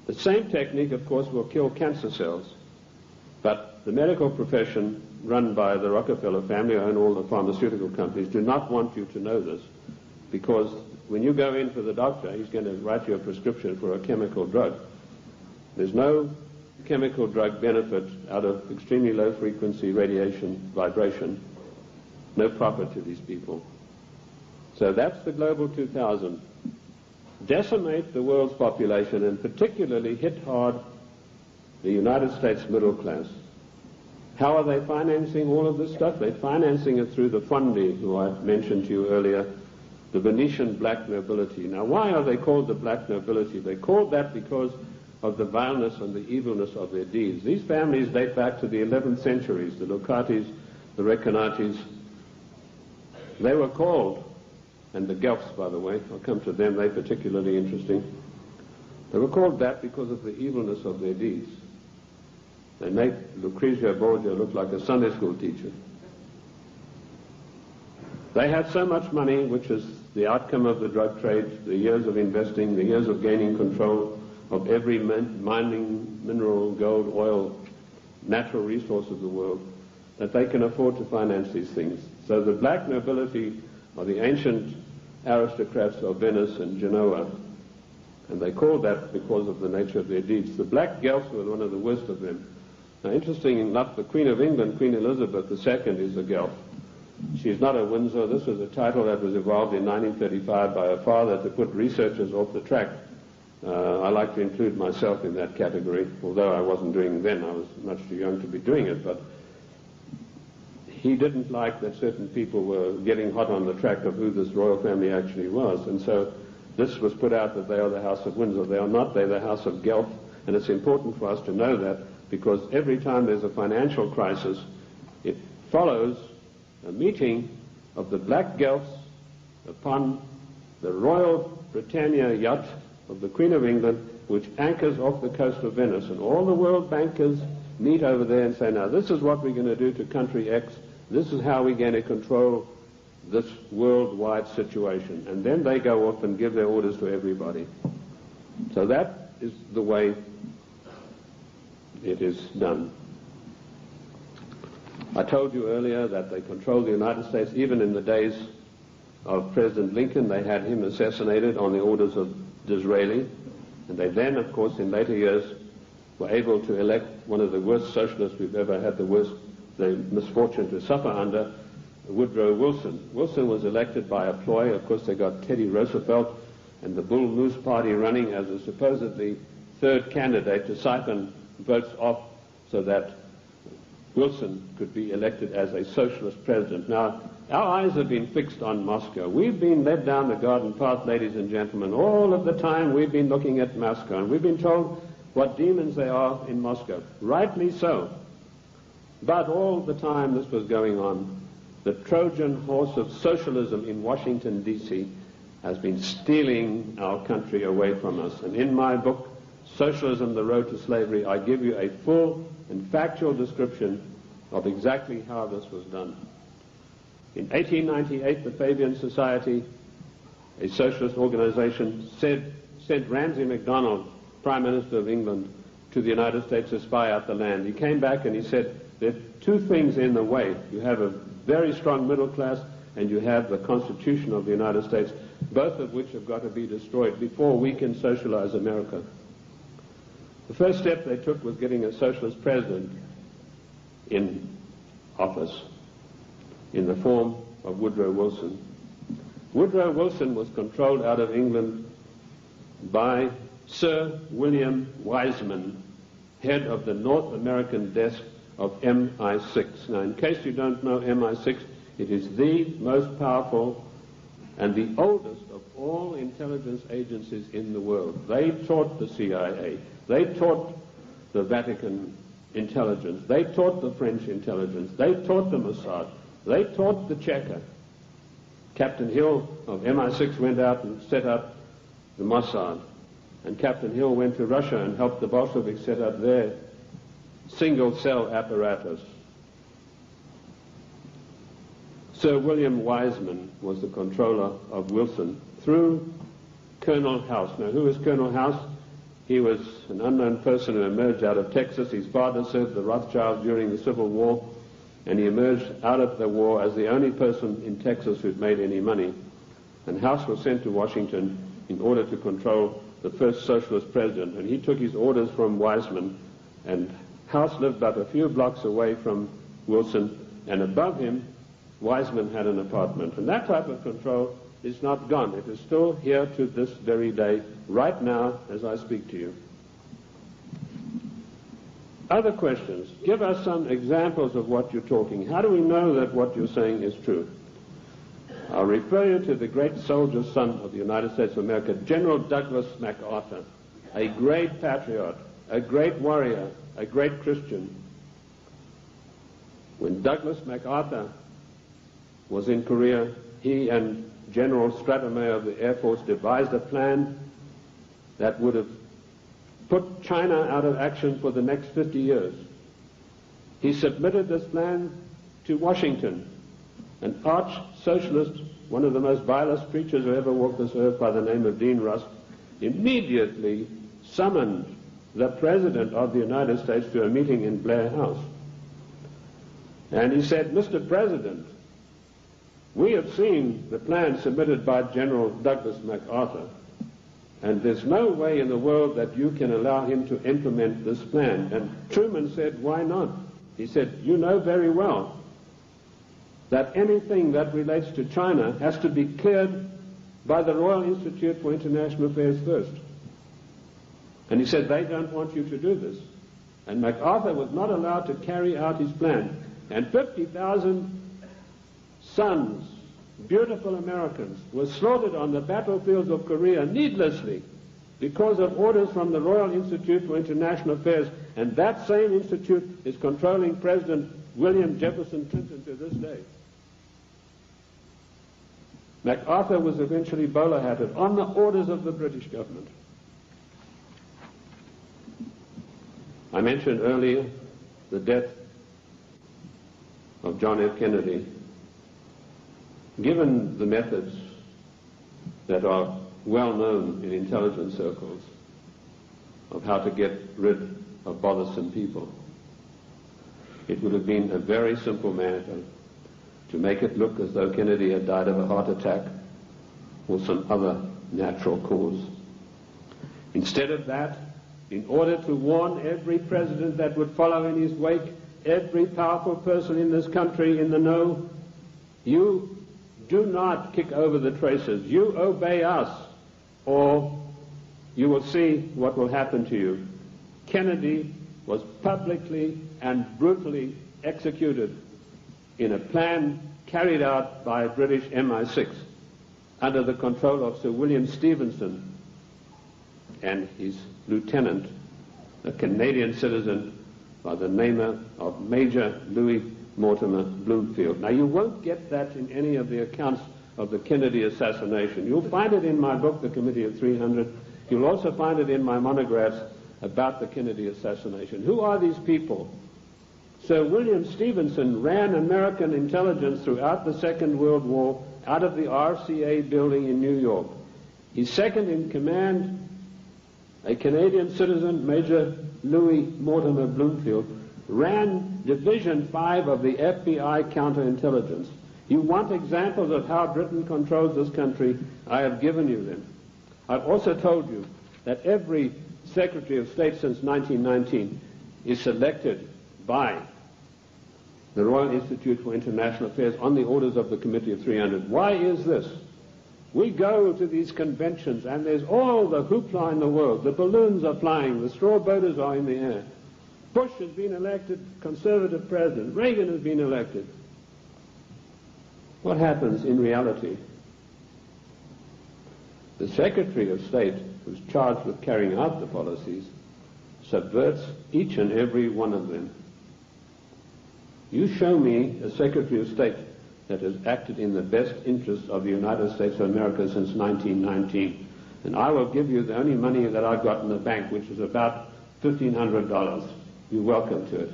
Speaker 2: The same technique, of course, will kill cancer cells. But the medical profession, run by the Rockefeller family, who own all the pharmaceutical companies, do not want you to know this, because when you go in for the doctor, he's going to write you a prescription for a chemical drug. There's no chemical drug benefit out of extremely low frequency radiation vibration. No profit to these people. So that's the Global 2000. Decimate the world's population, and particularly hit hard the United States middle class. How are they financing all of this stuff? They're financing it through the Fondi, who I mentioned to you earlier, the Venetian black nobility. Now, why are they called the black nobility? They're called that because of the vileness and the evilness of their deeds. These families date back to the 11th centuries, the Lucatis, the Recanatis. They were called, and the Guelphs, by the way, I'll come to them, they're particularly interesting. They were called that because of the evilness of their deeds. They make Lucrezia Borgia look like a Sunday school teacher. They had so much money, which is the outcome of the drug trade, the years of investing, the years of gaining control of every mining, mineral, gold, oil, natural resource of the world, that they can afford to finance these things. So the black nobility are the ancient aristocrats of Venice and Genoa, and they called that because of the nature of their deeds. The black Guelphs were one of the worst of them. Now, interesting enough, the Queen of England, Queen Elizabeth II, is a Guelph. She's not a Windsor. This was a title that was evolved in 1935 by her father to put researchers off the track. I like to include myself in that category, although I wasn't doing it then. I was much too young to be doing it, but he didn't like that certain people were getting hot on the track of who this royal family actually was, and so this was put out that they are the House of Windsor. They are not. They're the House of Guelph, and it's important for us to know that, because every time there's a financial crisis, it follows a meeting of the black Guelphs upon the Royal Britannia yacht of the Queen of England, which anchors off the coast of Venice, and all the world bankers meet over there and say, now this is what we're going to do to country X, this is how we're going to control this worldwide situation, and then they go off and give their orders to everybody. So that is the way it is done. I told you earlier that they controlled the United States. Even in the days of President Lincoln, they had him assassinated on the orders of Disraeli, and they then, of course, in later years, were able to elect one of the worst socialists we've ever had the misfortune to suffer under, Woodrow Wilson. Wilson was elected by a ploy. Of course, they got Teddy Roosevelt and the Bull Moose Party running as a supposedly third candidate to siphon votes off so that Wilson could be elected as a socialist president. Now, our eyes have been fixed on Moscow. We've been led down the garden path, ladies and gentlemen. All of the time we've been looking at Moscow, and we've been told what demons they are in Moscow. Rightly so. But all the time this was going on, the Trojan horse of socialism in Washington, D.C. has been stealing our country away from us. And in my book, Socialism, The Road to Slavery, I give you a full and factual description of exactly how this was done. In 1898, the Fabian Society, a socialist organization, sent Ramsay MacDonald, Prime Minister of England, to the United States to spy out the land. He came back and he said, there are two things in the way. You have a very strong middle class, and you have the Constitution of the United States, both of which have got to be destroyed before we can socialize America. The first step they took was getting a socialist president in office in the form of Woodrow Wilson. Woodrow Wilson was controlled out of England by Sir William Wiseman, head of the North American desk of MI6. Now, in case you don't know MI6, it is the most powerful and the oldest of all intelligence agencies in the world. They taught the CIA. They taught the Vatican intelligence. They taught the French intelligence. They taught the Mossad. They taught the Cheka. Captain Hill of MI6 went out and set up the Mossad. And Captain Hill went to Russia and helped the Bolsheviks set up their single-cell apparatus. Sir William Wiseman was the controller of Wilson through Colonel House. Now, who is Colonel House? He was an unknown person who emerged out of Texas. His father served the Rothschilds during the Civil War, and he emerged out of the war as the only person in Texas who'd made any money. And House was sent to Washington in order to control the first socialist president, and he took his orders from Wiseman, and House lived but a few blocks away from Wilson, and above him, Wiseman had an apartment. And that type of control is not gone. It is still here to this very day, right now, as I speak to you. Other questions? Give us some examples of what you're talking. How do we know that what you're saying is true? I'll refer you to the great soldier son of the United States of America, General Douglas MacArthur, a great patriot, a great warrior, a great Christian. When Douglas MacArthur was in Korea, he and General Stratemeyer of the Air Force devised a plan that would have put China out of action for the next 50 years. He submitted this plan to Washington, an arch-socialist, one of the most vilest creatures who ever walked this earth, by the name of Dean Rusk, immediately summoned the President of the United States to a meeting in Blair House. And he said, "Mr. President, we have seen the plan submitted by General Douglas MacArthur, and there's no way in the world that you can allow him to implement this plan." And Truman said, "Why not?" He said, "You know very well that anything that relates to China has to be cleared by the Royal Institute for International Affairs first." And he said, "They don't want you to do this." And MacArthur was not allowed to carry out his plan. And 50,000 sons, beautiful Americans, were slaughtered on the battlefields of Korea needlessly because of orders from the Royal Institute for International Affairs. And that same institute is controlling President William Jefferson Clinton to this day. MacArthur was eventually bowler-hatted on the orders of the British government. I mentioned earlier the death of John F. Kennedy. Given the methods that are well known in intelligence circles of how to get rid of bothersome people, it would have been a very simple matter to make it look as though Kennedy had died of a heart attack or some other natural cause. Instead of that, in order to warn every president that would follow in his wake, every powerful person in this country in the know, you do not kick over the traces. You obey us, or you will see what will happen to you. Kennedy was publicly and brutally executed in a plan carried out by British MI6 under the control of Sir William Stevenson and his lieutenant, a Canadian citizen by the name of Major Louis Mortimer Bloomfield. Now, you won't get that in any of the accounts of the Kennedy assassination. You'll find it in my book, The Committee of 300. You'll also find it in my monographs about the Kennedy assassination. Who are these people? Sir William Stevenson ran American intelligence throughout the Second World War out of the RCA building in New York. His second in command, a Canadian citizen, Major Louis Mortimer Bloomfield, ran Division 5 of the FBI counterintelligence. You want examples of how Britain controls this country? I have given you them. I've also told you that every Secretary of State since 1919 is selected by the Royal Institute for International Affairs on the orders of the Committee of 300. Why is this? We go to these conventions and there's all the hoopla in the world. The balloons are flying, the straw boaters are in the air. Bush has been elected conservative president. Reagan has been elected. What happens in reality? The Secretary of State, who's charged with carrying out the policies, subverts each and every one of them. You show me a Secretary of State that has acted in the best interest of the United States of America since 1919, and I will give you the only money that I've got in the bank, which is about $1,500. You're welcome to it,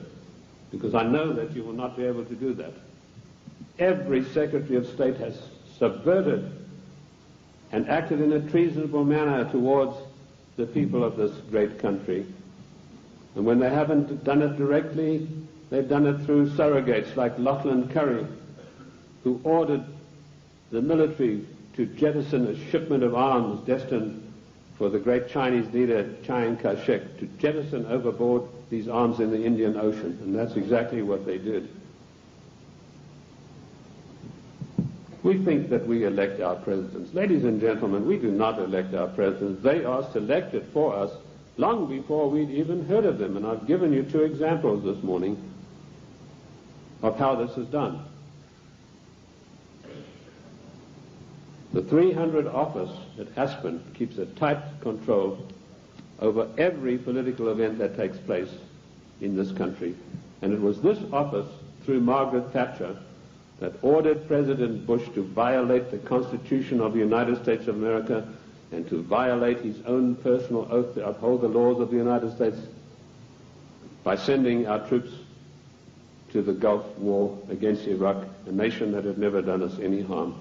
Speaker 2: because I know that you will not be able to do that. Every Secretary of State has subverted and acted in a treasonable manner towards the people of this great country. And when they haven't done it directly, they've done it through surrogates like Lachlan Curry, who ordered the military to jettison a shipment of arms destined for the great Chinese leader Chiang Kai-shek, to jettison overboard these arms in the Indian Ocean. And that's exactly what they did. We think that we elect our presidents. Ladies and gentlemen, we do not elect our presidents. They are selected for us long before we'd even heard of them. And I've given you 2 examples this morning of how this is done. The 300 office at Aspen keeps a tight control over every political event that takes place in this country. And it was this office, through Margaret Thatcher, that ordered President Bush to violate the Constitution of the United States of America and to violate his own personal oath to uphold the laws of the United States by sending our troops to the Gulf War against Iraq, a nation that had never done us any harm.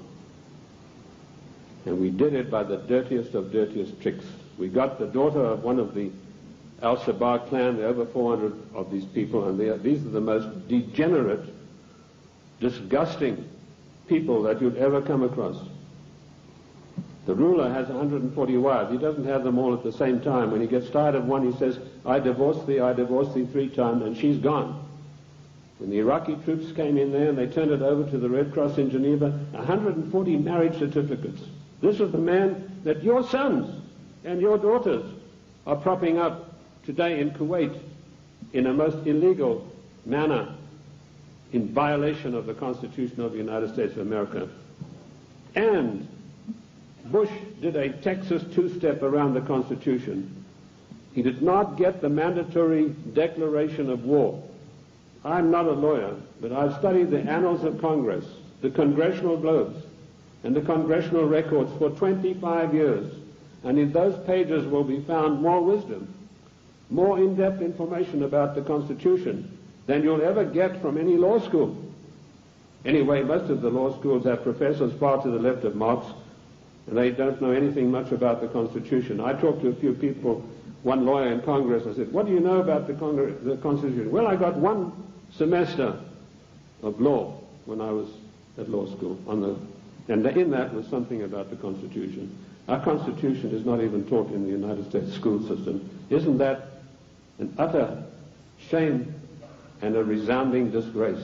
Speaker 2: And we did it by the dirtiest of dirtiest tricks. We got the daughter of one of the Al-Shabaab clan, there are over 400 of these people, and these are the most degenerate, disgusting people that you'd ever come across. The ruler has 140 wives. He doesn't have them all at the same time. When he gets tired of one, he says, I divorce thee 3 times, and she's gone. When the Iraqi troops came in there and they turned it over to the Red Cross in Geneva, 140 marriage certificates. This is the man that your sons and your daughters are propping up today in Kuwait in a most illegal manner, in violation of the Constitution of the United States of America. And Bush did a Texas two-step around the Constitution. He did not get the mandatory declaration of war. I'm not a lawyer, but I've studied the annals of Congress, the congressional globes, and the congressional records for 25 years. And in those pages will be found more wisdom, more in-depth information about the Constitution than you'll ever get from any law school. Anyway, most of the law schools have professors far to the left of Marx, and they don't know anything much about the Constitution. I talked to a few people, one lawyer in Congress, I said, what do you know about the Constitution? Well, I got 1 semester of law when I was at law school, and in that was something about the Constitution. Our Constitution is not even taught in the United States school system. Isn't that an utter shame and a resounding disgrace?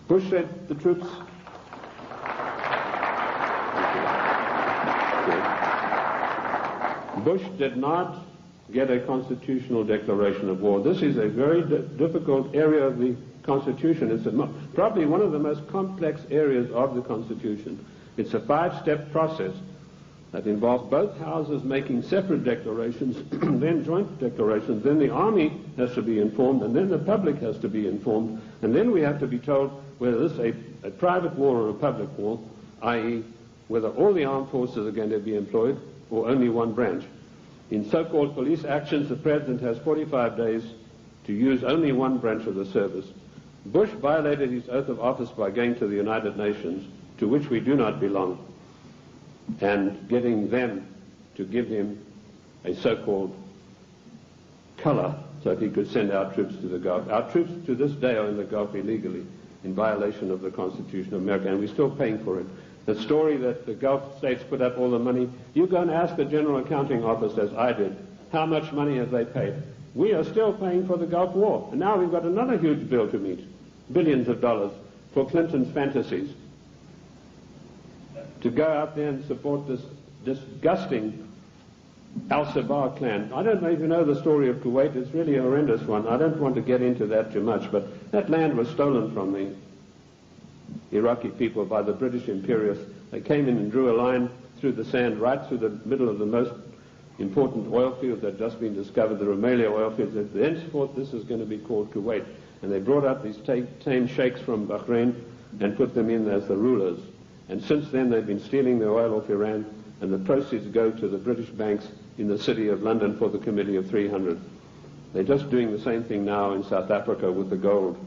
Speaker 2: Bush said the troops... Bush did not get a constitutional declaration of war. This is a very difficult area of the Constitution. It's probably one of the most complex areas of the Constitution. It's a 5-step process that involves both houses making separate declarations, then joint declarations, then the army has to be informed, and then the public has to be informed, and then we have to be told whether this is a private war or a public war, i.e. whether all the armed forces are going to be employed or only one branch. In so-called police actions, the President has 45 days to use only one branch of the service. Bush violated his oath of office by going to the United Nations, to which we do not belong, and getting them to give him a so-called color so that he could send our troops to the Gulf. Our troops to this day are in the Gulf illegally, in violation of the Constitution of America, and we're still paying for it. The story that the Gulf states put up all the money, you go and ask the General Accounting Office, as I did, how much money have they paid? We are still paying for the Gulf War, and now we've got another huge bill to meet, billions of dollars, for Clinton's fantasies, to go out there and support this disgusting Al-Shabaab clan. I don't know if you know the story of Kuwait. It's really a horrendous one. I don't want to get into that too much, but that land was stolen from the Iraqi people by the British imperialists. They came in and drew a line through the sand right through the middle of the most important oil fields that had just been discovered, the Rumelia oil fields. Thenceforth, this is going to be called Kuwait. And they brought up these tame sheikhs from Bahrain and put them in as the rulers. And since then, they've been stealing the oil off Iran, and the proceeds go to the British banks in the city of London for the Committee of 300. They're just doing the same thing now in South Africa with the gold.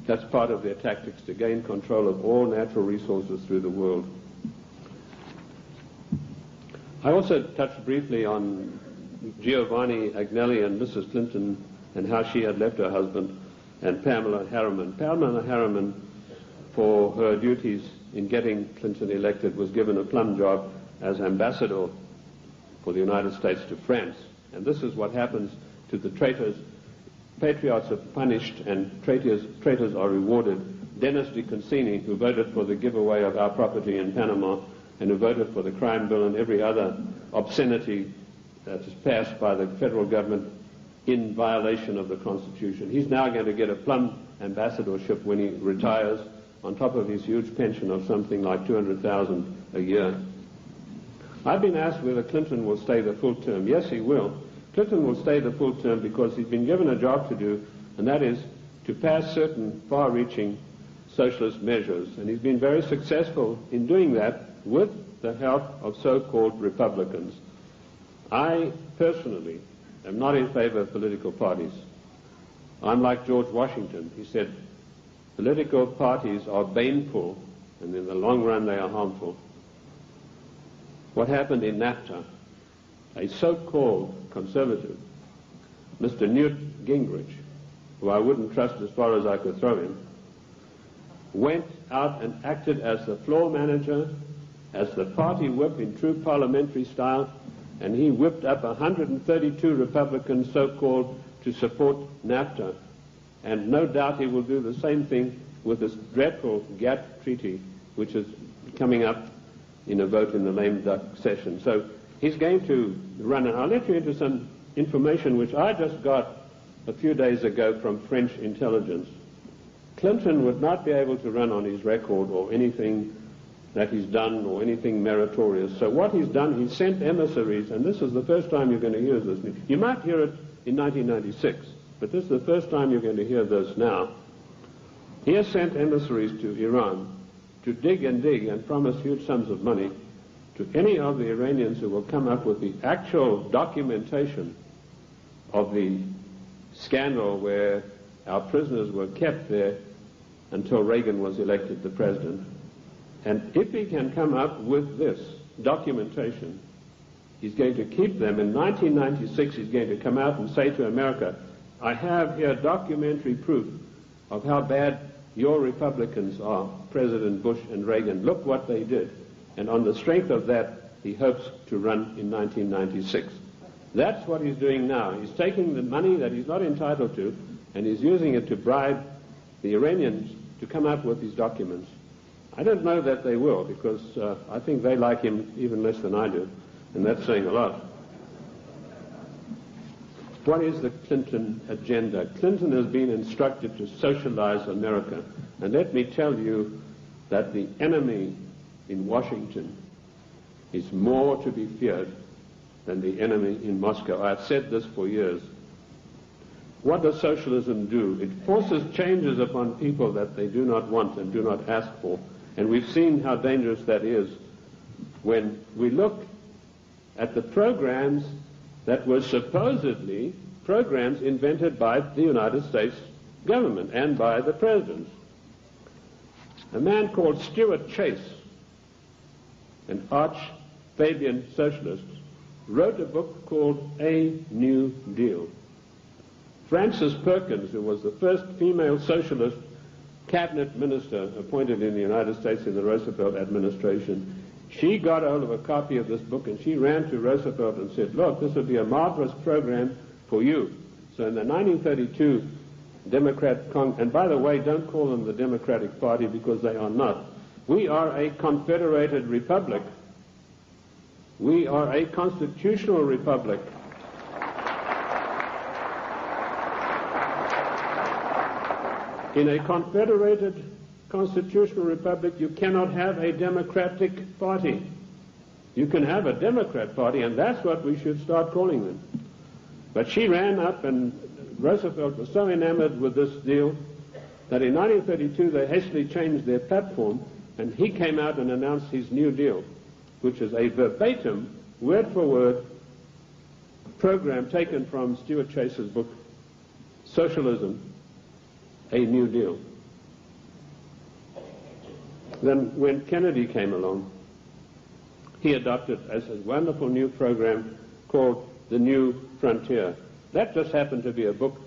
Speaker 2: That's part of their tactics to gain control of all natural resources through the world. I also touched briefly on Giovanni Agnelli and Mrs. Clinton and how she had left her husband, and Pamela Harriman. Pamela Harriman, for her duties in getting Clinton elected, was given a plum job as ambassador for the United States to France. And this is what happens to the traitors. Patriots are punished and traitors are rewarded. Dennis DeConcini, who voted for the giveaway of our property in Panama and who voted for the crime bill and every other obscenity that is passed by the federal government in violation of the Constitution, he's now going to get a plum ambassadorship when he retires, on top of his huge pension of something like $200,000 a year. I've been asked whether Clinton will stay the full term. Yes, he will. Clinton will stay the full term because he's been given a job to do, and that is to pass certain far-reaching socialist measures. And he's been very successful in doing that with the help of so-called Republicans. I personally am not in favor of political parties. Unlike George Washington, he said, political parties are baneful, and in the long run they are harmful. What happened in NAFTA? A so-called conservative, Mr. Newt Gingrich, who I wouldn't trust as far as I could throw him, went out and acted as the floor manager, as the party whip in true parliamentary style, and he whipped up 132 Republicans, so-called, to support NAFTA. And no doubt he will do the same thing with this dreadful GATT treaty, which is coming up in a vote in the lame duck session. So he's going to run, and I'll let you into some information which I just got a few days ago from French intelligence. Clinton would not be able to run on his record or anything that he's done or anything meritorious. So what he's done, he sent emissaries, and this is the first time you're going to hear this. You might hear it in 1996, but this is the first time you're going to hear this now. He has sent emissaries to Iran to dig and promise huge sums of money to any of the Iranians who will come up with the actual documentation of the scandal where our prisoners were kept there until Reagan was elected the president. And if he can come up with this documentation, he's going to keep them. In 1996, he's going to come out and say to America, I have here documentary proof of how bad your Republicans are, President Bush and Reagan. Look what they did. And on the strength of that, he hopes to run in 1996. That's what he's doing now. He's taking the money that he's not entitled to, and he's using it to bribe the Iranians to come up with these documents. I don't know that they will, because I think they like him even less than I do, and that's saying a lot. What is the Clinton agenda? Clinton has been instructed to socialize America, and let me tell you that the enemy in Washington is more to be feared than the enemy in Moscow. I've said this for years. What does socialism do? It forces changes upon people that they do not want and do not ask for. And we've seen how dangerous that is when we look at the programs that were supposedly programs invented by the United States government and by the presidents. A man called Stuart Chase, an arch-Fabian socialist, wrote a book called A New Deal. Frances Perkins, who was the first female socialist cabinet minister appointed in the United States in the Roosevelt administration, she got hold of a copy of this book and she ran to Roosevelt and said, look, this would be a marvelous program for you. So in the 1932 Democrat and by the way, don't call them the Democratic Party because they are not. We are a confederated republic. We are a constitutional republic. In a confederated constitutional republic, you cannot have a Democratic Party. You can have a Democrat Party, and that's what we should start calling them. But she ran up, and Roosevelt was so enamored with this deal that in 1932 they hastily changed their platform, and he came out and announced his New Deal, which is a verbatim, word-for-word program taken from Stuart Chase's book, Socialism, A New Deal. Then when Kennedy came along, he adopted as a wonderful new program called The New Frontier. That just happened to be a book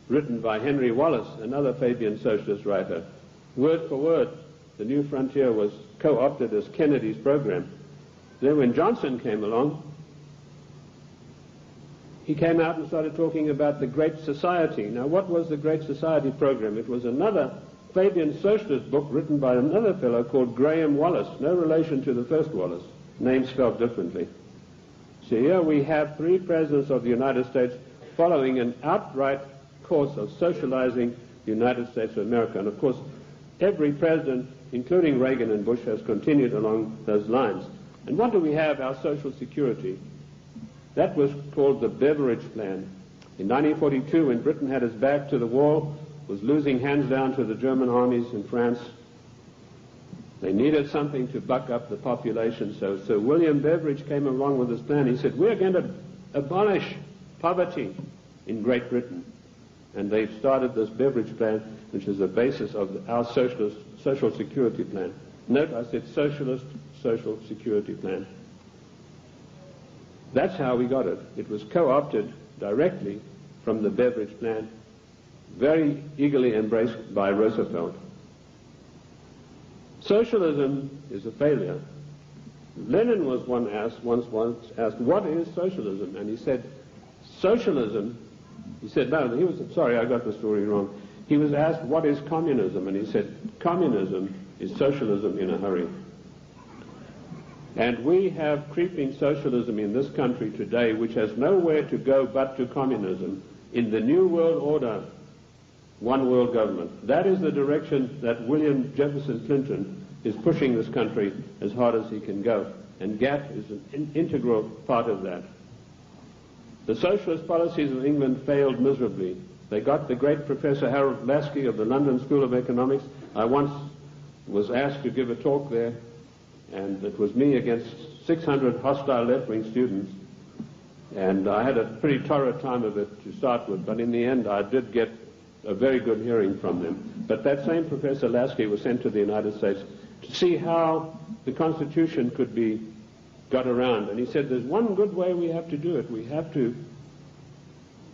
Speaker 2: written by Henry Wallace, another Fabian socialist writer. Word for word, The New Frontier was co-opted as Kennedy's program. Then when Johnson came along, he came out and started talking about the Great Society. Now, what was the Great Society program? It was another Fabian socialist book written by another fellow called Graham Wallace, no relation to the first Wallace, name spelled differently. So here we have three presidents of the United States following an outright course of socializing the United States of America. And of course, every president, including Reagan and Bush, has continued along those lines. And what do we have? Our Social Security. That was called the Beveridge Plan. In 1942, when Britain had its back to the wall, was losing hands down to the German armies in France, they needed something to buck up the population. So Sir William Beveridge came along with this plan. He said, we're going to abolish poverty in Great Britain. and they've started this beverage plan, which is the basis of our socialist social security plan. Note, I said socialist social security plan. That's how we got it. It was co-opted directly from the beverage plan, very eagerly embraced by Roosevelt. Socialism is a failure. Lenin was once asked, what is socialism? And he said, socialism, he said, no, he was, sorry, I got the story wrong. He was asked, what is communism? And he said, communism is socialism in a hurry. And we have creeping socialism in this country today, which has nowhere to go but to communism. In the New World Order, one world government. That is the direction that William Jefferson Clinton is pushing this country as hard as he can go. And GATT is an integral part of that. The socialist policies of England failed miserably. They got the great Professor Harold Lasky of the London School of Economics. I once was asked to give a talk there, and it was me against 600 hostile left-wing students. And I had a pretty torrid time of it to start with, but in the end I did get a very good hearing from them. But that same Professor Lasky was sent to the United States to see how the Constitution could be got around. And he said, there's one good way we have to do it. We have to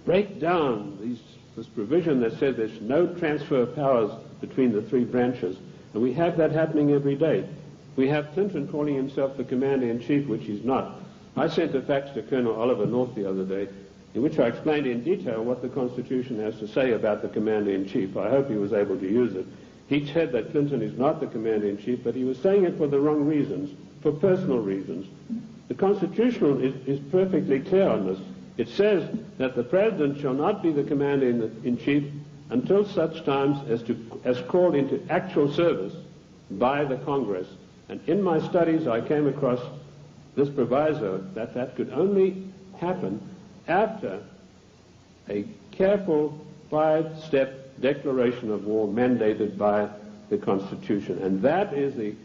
Speaker 2: break down this provision that says there's no transfer of powers between the three branches. And we have that happening every day. We have Clinton calling himself the Commander-in-Chief, which he's not. I sent a fax to Colonel Oliver North the other day, in which I explained in detail what the Constitution has to say about the Commander-in-Chief. I hope he was able to use it. He said that Clinton is not the Commander-in-Chief, but he was saying it for the wrong reasons, for personal reasons. The Constitution is perfectly clear on this. It says that the President shall not be the Commander-in-Chief until such times as called into actual service by the Congress. And in my studies I came across this proviso that could only happen after a careful 5-step declaration of war mandated by the Constitution. And that is the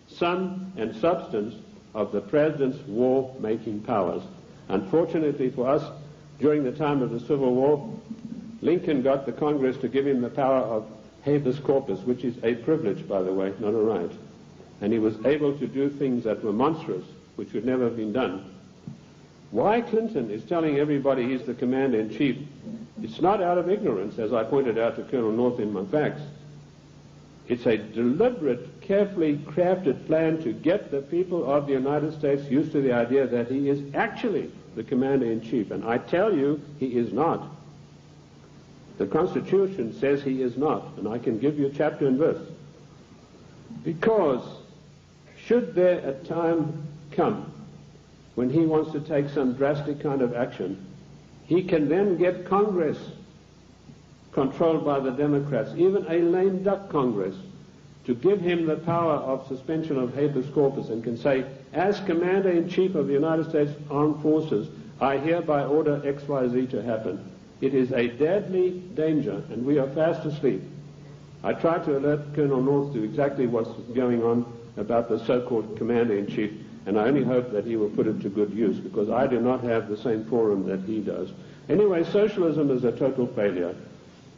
Speaker 2: sum and substance of the President's war-making powers. Unfortunately for us, during the time of the Civil War, Lincoln got the Congress to give him the power of habeas corpus, which is a privilege, by the way, not a right. And he was able to do things that were monstrous, which would never have been done. Why Clinton is telling everybody he's the Commander-in-Chief, it's not out of ignorance, as I pointed out to Colonel North in my facts. It's a deliberate, carefully crafted plan to get the people of the United States used to the idea that he is actually the Commander-in-Chief. And I tell you, he is not. The Constitution says he is not, and I can give you chapter and verse. Because should there a time come when he wants to take some drastic kind of action, he can then get Congress controlled by the Democrats, even a lame duck Congress, to give him the power of suspension of habeas corpus, and can say, as Commander-in-Chief of the United States Armed Forces, I hereby order XYZ to happen. It is a deadly danger, and we are fast asleep. I tried to alert Colonel North to exactly what's going on about the so-called Commander-in-Chief, and I only hope that he will put it to good use, because I do not have the same forum that he does. Anyway, socialism is a total failure.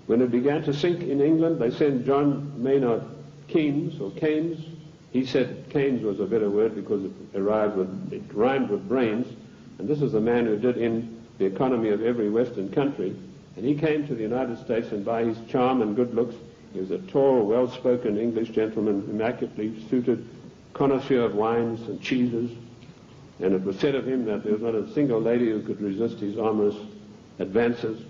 Speaker 2: When it began to sink in England, they sent John Maynard Keynes, or Keynes. He said Keynes was a better word because it rhymed with brains, and this is the man who did in the economy of every Western country. And he came to the United States, and by his charm and good looks, he was a tall, well-spoken English gentleman, immaculately suited, connoisseur of wines and cheeses, and it was said of him that there was not a single lady who could resist his amorous advances.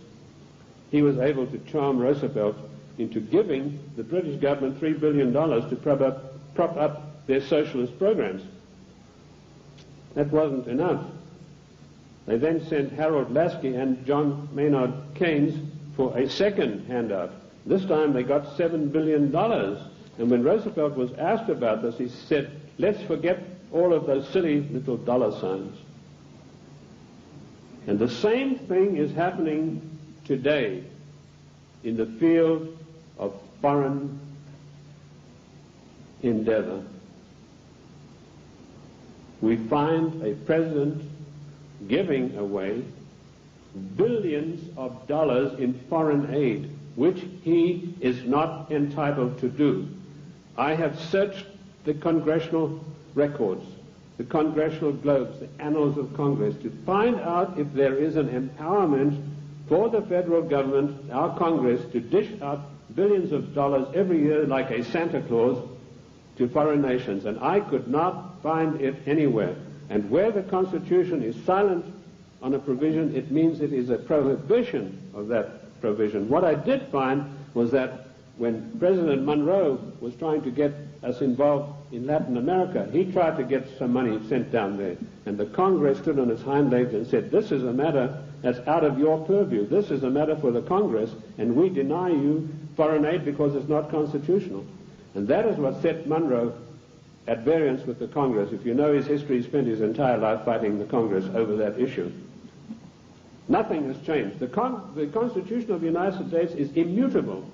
Speaker 2: He was able to charm Roosevelt into giving the British government $3 billion to prop up their socialist programs. That wasn't enough. They then sent Harold Lasky and John Maynard Keynes for a second handout. This time they got $7 billion. And when Roosevelt was asked about this, he said, let's forget all of those silly little dollar signs. And the same thing is happening today in the field of foreign endeavor. We find a president giving away billions of dollars in foreign aid, which he is not entitled to do. I have searched the congressional records, the congressional globes, the annals of Congress, to find out if there is an empowerment for the federal government, our Congress, to dish out billions of dollars every year like a Santa Claus to foreign nations, and I could not find it anywhere. And where the Constitution is silent on a provision, it means it is a prohibition of that provision. What I did find was that when President Monroe was trying to get us involved in Latin America, he tried to get some money sent down there, and the Congress stood on its hind legs and said, this is a matter that's out of your purview. This is a matter for the Congress, and we deny you foreign aid because it's not constitutional. And that is what set Monroe at variance with the Congress. If you know his history, he spent his entire life fighting the Congress over that issue. Nothing has changed. The Constitution of the United States is immutable.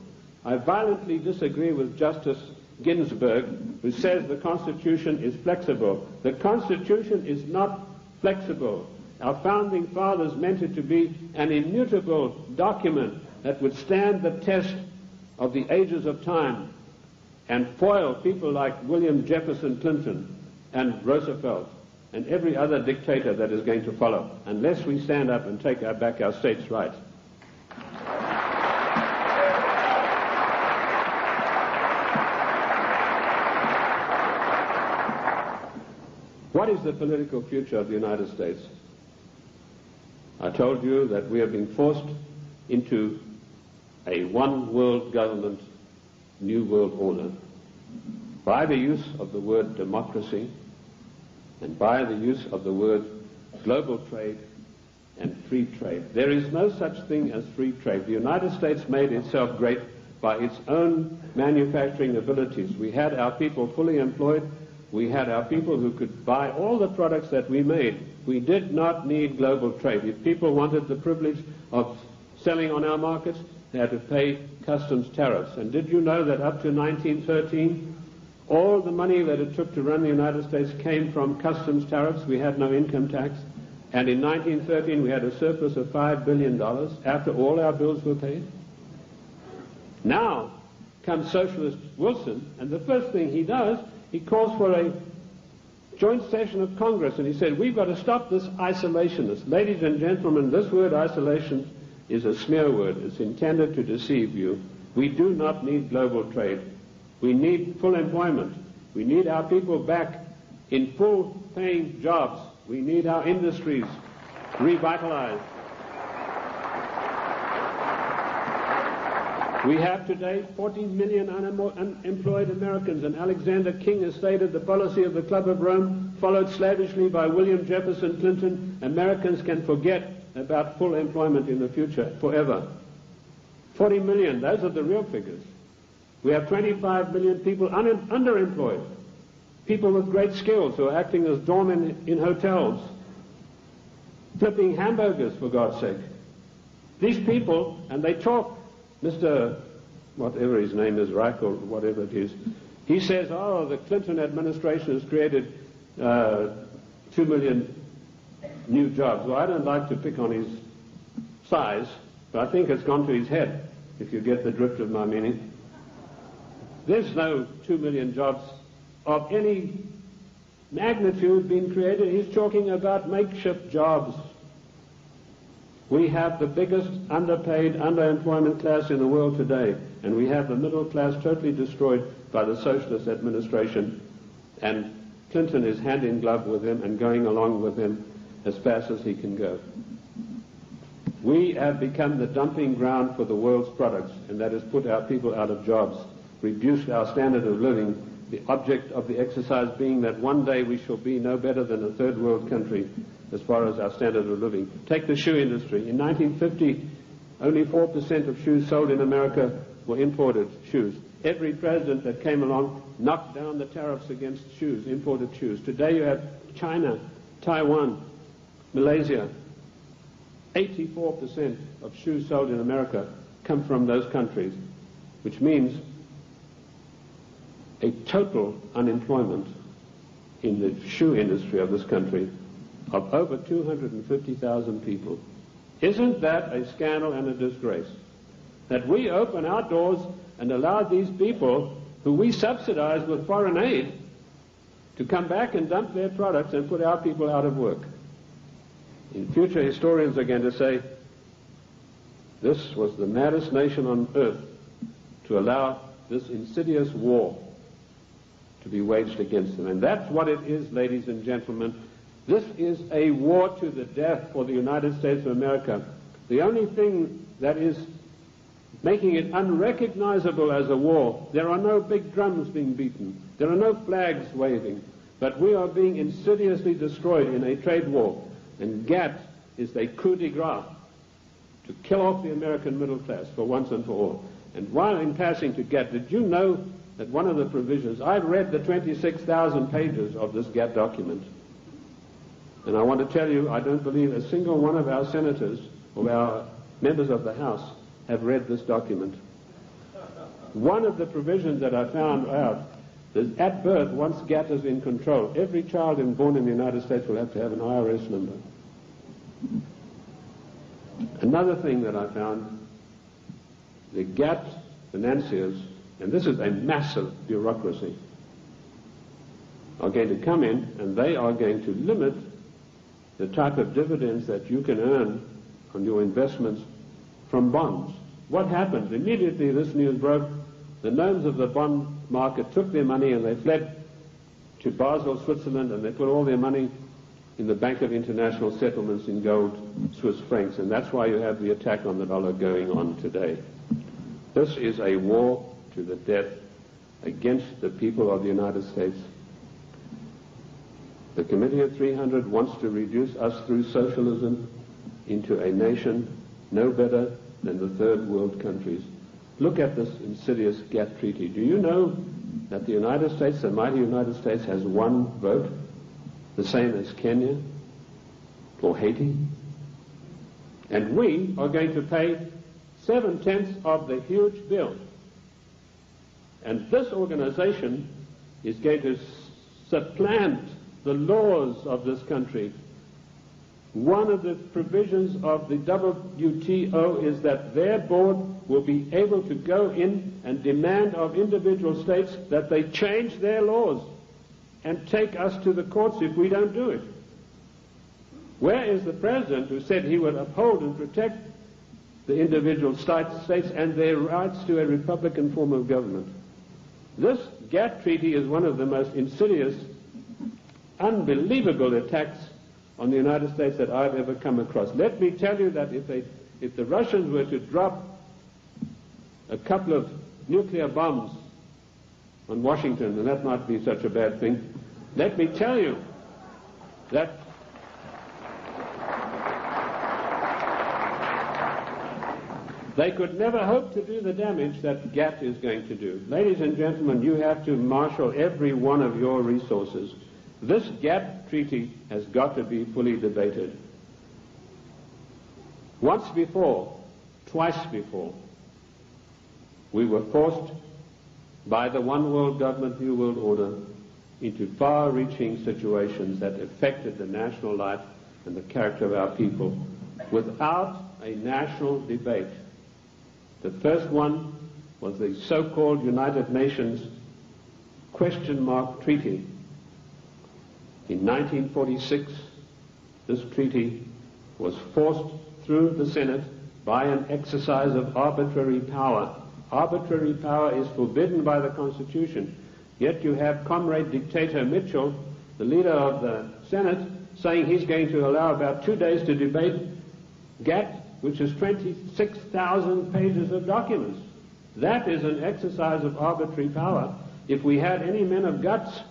Speaker 2: I violently disagree with Justice Ginsburg, who says the Constitution is flexible. The Constitution is not flexible. Our founding fathers meant it to be an immutable document that would stand the test of the ages of time and foil people like William Jefferson Clinton and Roosevelt and every other dictator that is going to follow, unless we stand up and take back our states' rights. What is the political future of the United States? I told you that we are being forced into a one-world government, new world order, by the use of the word democracy and by the use of the word global trade and free trade. There is no such thing as free trade. The United States made itself great by its own manufacturing abilities. We had our people fully employed. We had our people who could buy all the products that we made. We did not need global trade. If people wanted the privilege of selling on our markets, they had to pay customs tariffs. And did you know that up to 1913, all the money that it took to run the United States came from customs tariffs? We had no income tax. And in 1913, we had a surplus of $5 billion after all our bills were paid. Now comes Socialist Wilson, and the first thing he does, he calls for a joint session of Congress, and he said, we've got to stop this isolationist. Ladies and gentlemen, this word isolation is a smear word. It's intended to deceive you. We do not need global trade. We need full employment. We need our people back in full-paying jobs. We need our industries revitalized. We have today 40 million unemployed Americans, and Alexander King has stated the policy of the Club of Rome, followed slavishly by William Jefferson Clinton. Americans can forget about full employment in the future forever. 40 million, those are the real figures. We have 25 million people underemployed, people with great skills who are acting as doormen in hotels, flipping hamburgers, for God's sake. These people, and they talk, Mr. whatever his name is, Reich or whatever it is, he says, oh, the Clinton administration has created 2 million new jobs. Well, I don't like to pick on his size, but I think it's gone to his head, if you get the drift of my meaning. There's no 2 million jobs of any magnitude being created. He's talking about makeshift jobs. We have the biggest underpaid, underemployment class in the world today, and we have the middle class totally destroyed by the socialist administration, and Clinton is hand in glove with him and going along with him as fast as he can go. We have become the dumping ground for the world's products, and that has put our people out of jobs, reduced our standard of living, the object of the exercise being that one day we shall be no better than a third world country as far as our standard of living. Take the shoe industry. In 1950, only 4% of shoes sold in America were imported shoes. Every president that came along knocked down the tariffs against shoes, imported shoes. Today you have China, Taiwan, Malaysia. 84% of shoes sold in America come from those countries, which means a total unemployment in the shoe industry of this country of over 250,000 people. Isn't that a scandal and a disgrace? That we open our doors and allow these people who we subsidize with foreign aid to come back and dump their products and put our people out of work. In future, historians are going to say, this was the maddest nation on earth to allow this insidious war to be waged against them. And that's what it is, ladies and gentlemen. This is a war to the death for the United States of America. The only thing that is making it unrecognizable as a war, there are no big drums being beaten, there are no flags waving, but we are being insidiously destroyed in a trade war. And GATT is a coup de grace to kill off the American middle class for once and for all. And while in passing to GATT, did you know that one of the provisions, I've read the 26,000 pages of this GATT document, and I want to tell you, I don't believe a single one of our senators or our members of the House have read this document. One of the provisions that I found out is at birth, once GATT is in control, every child born in the United States will have to have an IRS number. Another thing that I found, the GATT financiers, and this is a massive bureaucracy, are going to come in and they are going to limit the type of dividends that you can earn on your investments from bonds. What happened? Immediately this news broke, the gnomes of the bond market took their money and they fled to Basel, Switzerland, and they put all their money in the Bank of International Settlements in gold, Swiss francs, and that's why you have the attack on the dollar going on today. This is a war to the death against the people of the United States. The Committee of 300 wants to reduce us through socialism into a nation no better than the third world countries. Look at this insidious GATT treaty. Do you know that the United States, the mighty United States, has one vote, the same as Kenya or Haiti? And we are going to pay 7/10 of the huge bill. And this organization is going to supplant the laws of this country. One of the provisions of the WTO is that their board will be able to go in and demand of individual states that they change their laws and take us to the courts if we don't do it. Where is the president who said he would uphold and protect the individual states and their rights to a republican form of government? This GATT treaty is one of the most insidious, unbelievable attacks on the United States that I've ever come across. Let me tell you that if the Russians were to drop a couple of nuclear bombs on Washington, and that might be such a bad thing, let me tell you that they could never hope to do the damage that GATT is going to do. Ladies and gentlemen, you have to marshal every one of your resources. This GATT treaty has got to be fully debated. Once before, twice before, we were forced by the one world government, new world order into far-reaching situations that affected the national life and the character of our people without a national debate. The first one was the so-called United Nations question mark treaty. In 1946, this treaty was forced through the Senate by an exercise of arbitrary power. Arbitrary power is forbidden by the Constitution. Yet you have Comrade Dictator Mitchell, the leader of the Senate, saying he's going to allow about 2 days to debate GATT, which is 26,000 pages of documents. That is an exercise of arbitrary power. If we had any men of guts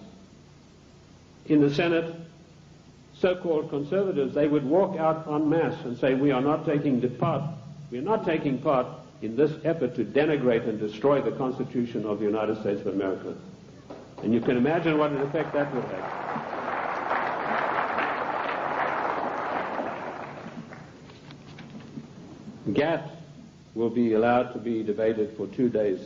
Speaker 2: in the Senate, so-called conservatives, they would walk out en masse and say, we are not taking part in this effort to denigrate and destroy the Constitution of the United States of America. And you can imagine what an effect that would have. GATT will be allowed to be debated for 2 days,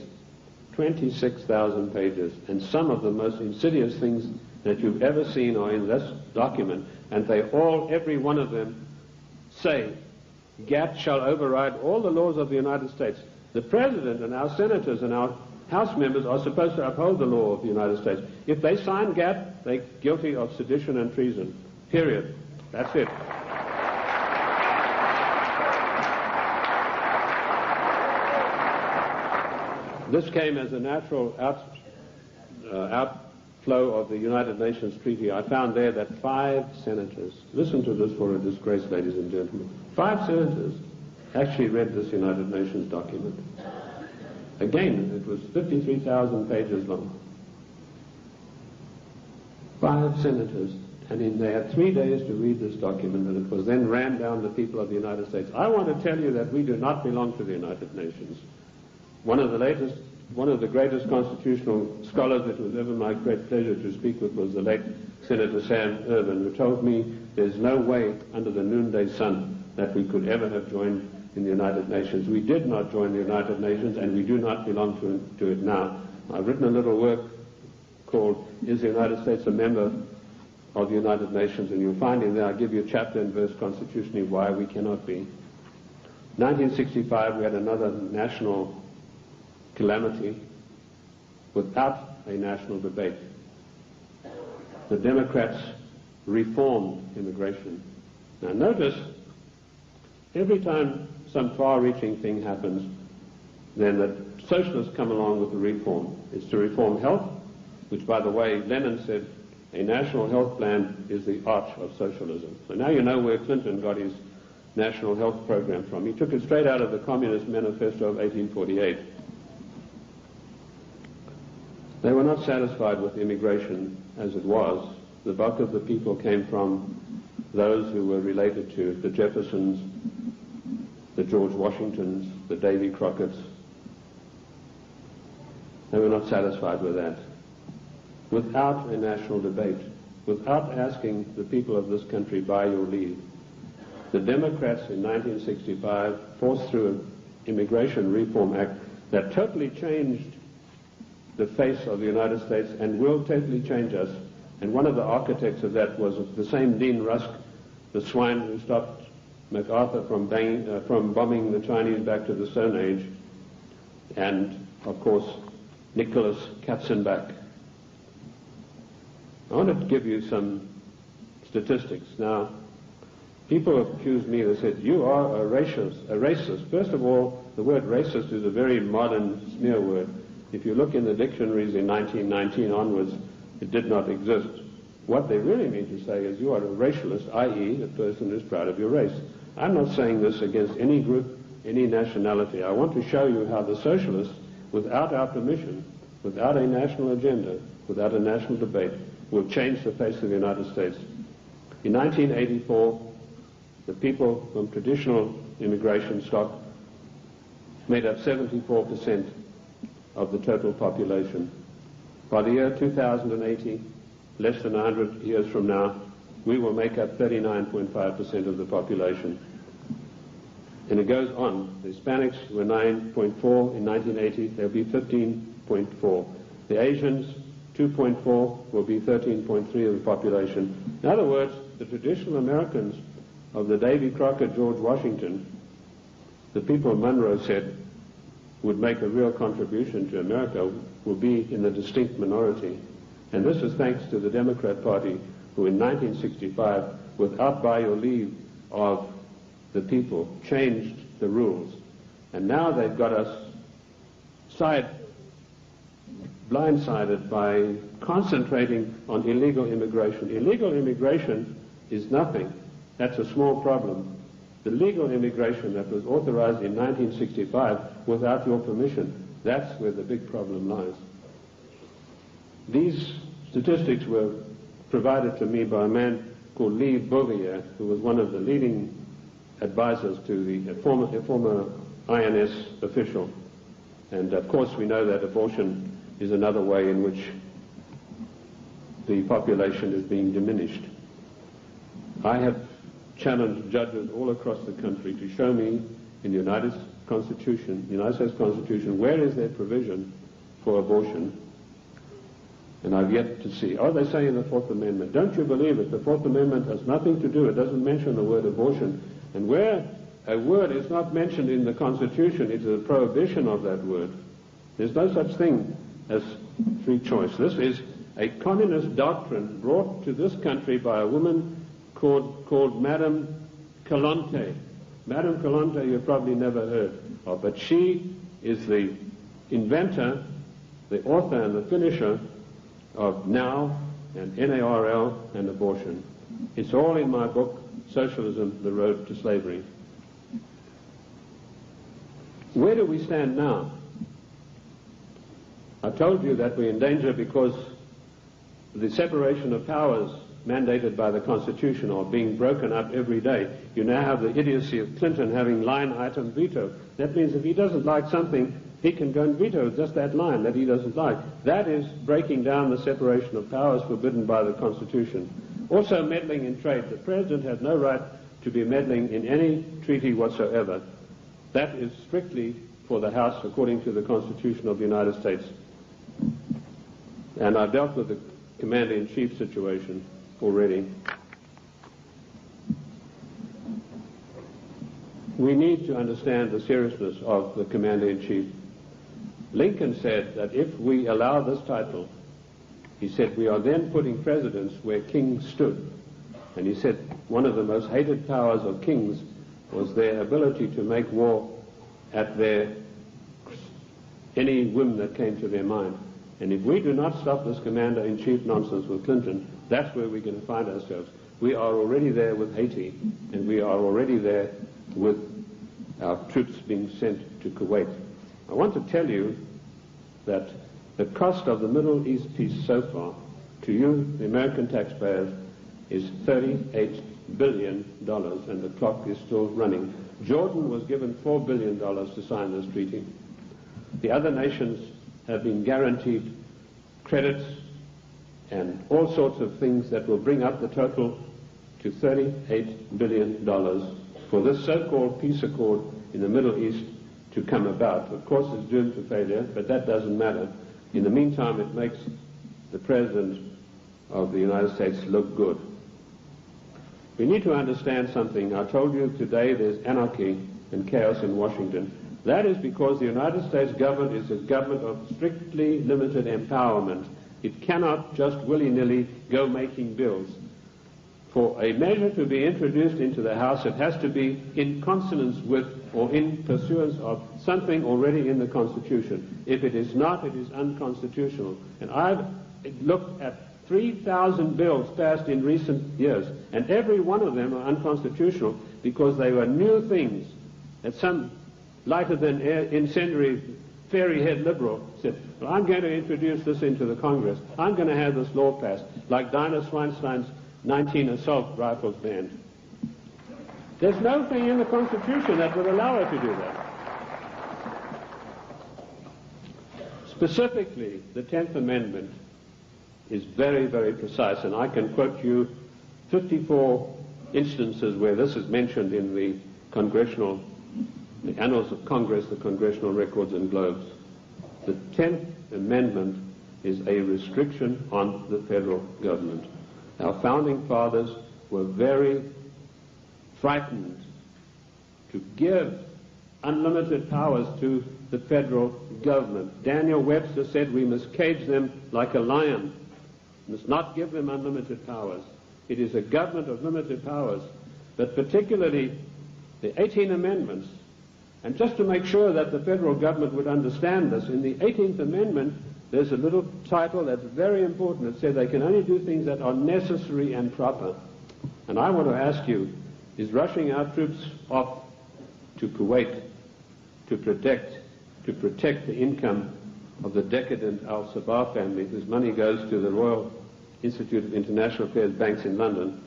Speaker 2: 26,000 pages, and some of the most insidious things that you've ever seen are in this document, and they all, every one of them, say GATT shall override all the laws of the United States. The President and our senators and our House members are supposed to uphold the law of the United States. If they sign GATT, they're guilty of sedition and treason. Period. That's it. This came as a natural outflow of the United Nations Treaty. I found there that 5 senators, listen to this for a disgrace, ladies and gentlemen, 5 senators actually read this United Nations document. Again, it was 53,000 pages long. 5 senators, and they had 3 days to read this document, and it was then rammed down the people of the United States. I want to tell you that we do not belong to the United Nations. One of the greatest constitutional scholars it was ever my great pleasure to speak with was the late Senator Sam Ervin, who told me there's no way under the noonday sun that we could ever have joined in the United Nations. We did not join the United Nations, and we do not belong to it now. I've written a little work called Is the United States a Member of the United Nations? And you'll find in there I give you chapter and verse constitutionally why we cannot be. 1965 we had another national calamity without a national debate. The Democrats reformed immigration. Now notice, every time some far-reaching thing happens, then the socialists come along with the reform. It's to reform health, which, by the way, Lenin said a national health plan is the arch of socialism. So now you know where Clinton got his national health program from. He took it straight out of the Communist Manifesto of 1848. They were not satisfied with immigration as it was. The bulk of the people came from those who were related to the Jeffersons, the George Washingtons, the Davy Crockett's. They were not satisfied with that. Without a national debate, without asking the people of this country by your leave, the Democrats in 1965 forced through an Immigration Reform Act that totally changed the face of the United States and will totally change us. And one of the architects of that was the same Dean Rusk, the swine who stopped MacArthur from bombing the Chinese back to the Stone Age, and, of course, Nicholas Katzenbach. I want to give you some statistics. Now, people accuse me, they said, you are a racist. First of all, the word racist is a very modern smear word. If you look in the dictionaries in 1919 onwards, it did not exist. What they really mean to say is you are a racialist, i.e. a person who is proud of your race. I'm not saying this against any group, any nationality. I want to show you how the socialists, without our permission, without a national agenda, without a national debate, will change the face of the United States. In 1984, the people from traditional immigration stock made up 74% of the total population. By the year 2080, less than 100 years from now, we will make up 39.5% of the population. And it goes on. The Hispanics were 9.4 in 1980, they'll be 15.4. The Asians, 2.4, will be 13.3 of the population. In other words, the traditional Americans of the Davy Crockett, George Washington, the people Monroe said would make a real contribution to America, will be in the distinct minority. And this is thanks to the Democrat Party, who in 1965, without by or leave of the people, changed the rules. And now they've got us blindsided by concentrating on illegal immigration. Illegal immigration is nothing. That's a small problem. The legal immigration that was authorized in 1965 without your permission, that's where the big problem lies. These statistics were provided to me by a man called Lee Bouvier, who was one of the leading advisors to a former INS official. And of course we know that abortion is another way in which the population is being diminished. I have challenged judges all across the country to show me in the United States Constitution, where is their provision for abortion? And I've yet to see. Oh, they say in the Fourth Amendment. Don't you believe it? The Fourth Amendment has nothing to do. It doesn't mention the word abortion. And where a word is not mentioned in the Constitution, it is a prohibition of that word. There's no such thing as free choice. This is a communist doctrine brought to this country by a woman called Madame Calonte. Madame Calonte you've probably never heard of, but she is the inventor, the author and the finisher of NOW and NARL and abortion. It's all in my book, Socialism, The Road to Slavery. Where do we stand now? I told you that we're in danger because the separation of powers mandated by the Constitution are being broken up every day. You now have the idiocy of Clinton having line item veto. That means if he doesn't like something, he can go and veto just that line that he doesn't like. That is breaking down the separation of powers forbidden by the Constitution. Also meddling in trade. The President has no right to be meddling in any treaty whatsoever. That is strictly for the House according to the Constitution of the United States. And I've dealt with the Commander-in-Chief situation already. We need to understand the seriousness of the Commander-in-Chief. Lincoln said that if we allow this title, he said, we are then putting presidents where kings stood. And he said one of the most hated powers of kings was their ability to make war at any whim that came to their mind. And if we do not stop this Commander-in-Chief nonsense with Clinton, that's where we're going to find ourselves. We are already there with Haiti, and we are already there with our troops being sent to Kuwait. I want to tell you that the cost of the Middle East peace so far, to you, the American taxpayers, is $38 billion, and the clock is still running. Jordan was given $4 billion to sign this treaty. The other nations have been guaranteed credits and all sorts of things that will bring up the total to $38 billion for this so-called peace accord in the Middle East to come about. Of course, it's doomed to failure, but that doesn't matter. In the meantime, it makes the President of the United States look good. We need to understand something. I told you today there's anarchy and chaos in Washington. That is because the United States government is a government of strictly limited empowerment. It cannot just willy-nilly go making bills. For a measure to be introduced into the House, it has to be in consonance with or in pursuance of something already in the Constitution. If it is not, it is unconstitutional. And I've looked at 3,000 bills passed in recent years, and every one of them are unconstitutional because they were new things that some lighter-than-air incendiary fairy-head liberal said, well, I'm going to introduce this into the Congress. I'm going to have this law passed, like Dinah Swinstein's 19 assault rifles banned. There's no thing in the Constitution that would allow her to do that. Specifically, the 10th Amendment is very, very precise, and I can quote you 54 instances where this is mentioned in the Annals of Congress, the Congressional Records and Globes. The 10th Amendment is a restriction on the federal government. Our founding fathers were very frightened to give unlimited powers to the federal government. Daniel Webster said we must cage them like a lion, must not give them unlimited powers. It is a government of limited powers, but particularly the 18 amendments. And just to make sure that the federal government would understand this, in the 18th Amendment, there's a little title that's very important. It says they can only do things that are necessary and proper. And I want to ask you, is rushing our troops off to Kuwait to protect the income of the decadent Al-Sabah family, whose money goes to the Royal Institute of International Affairs banks in London,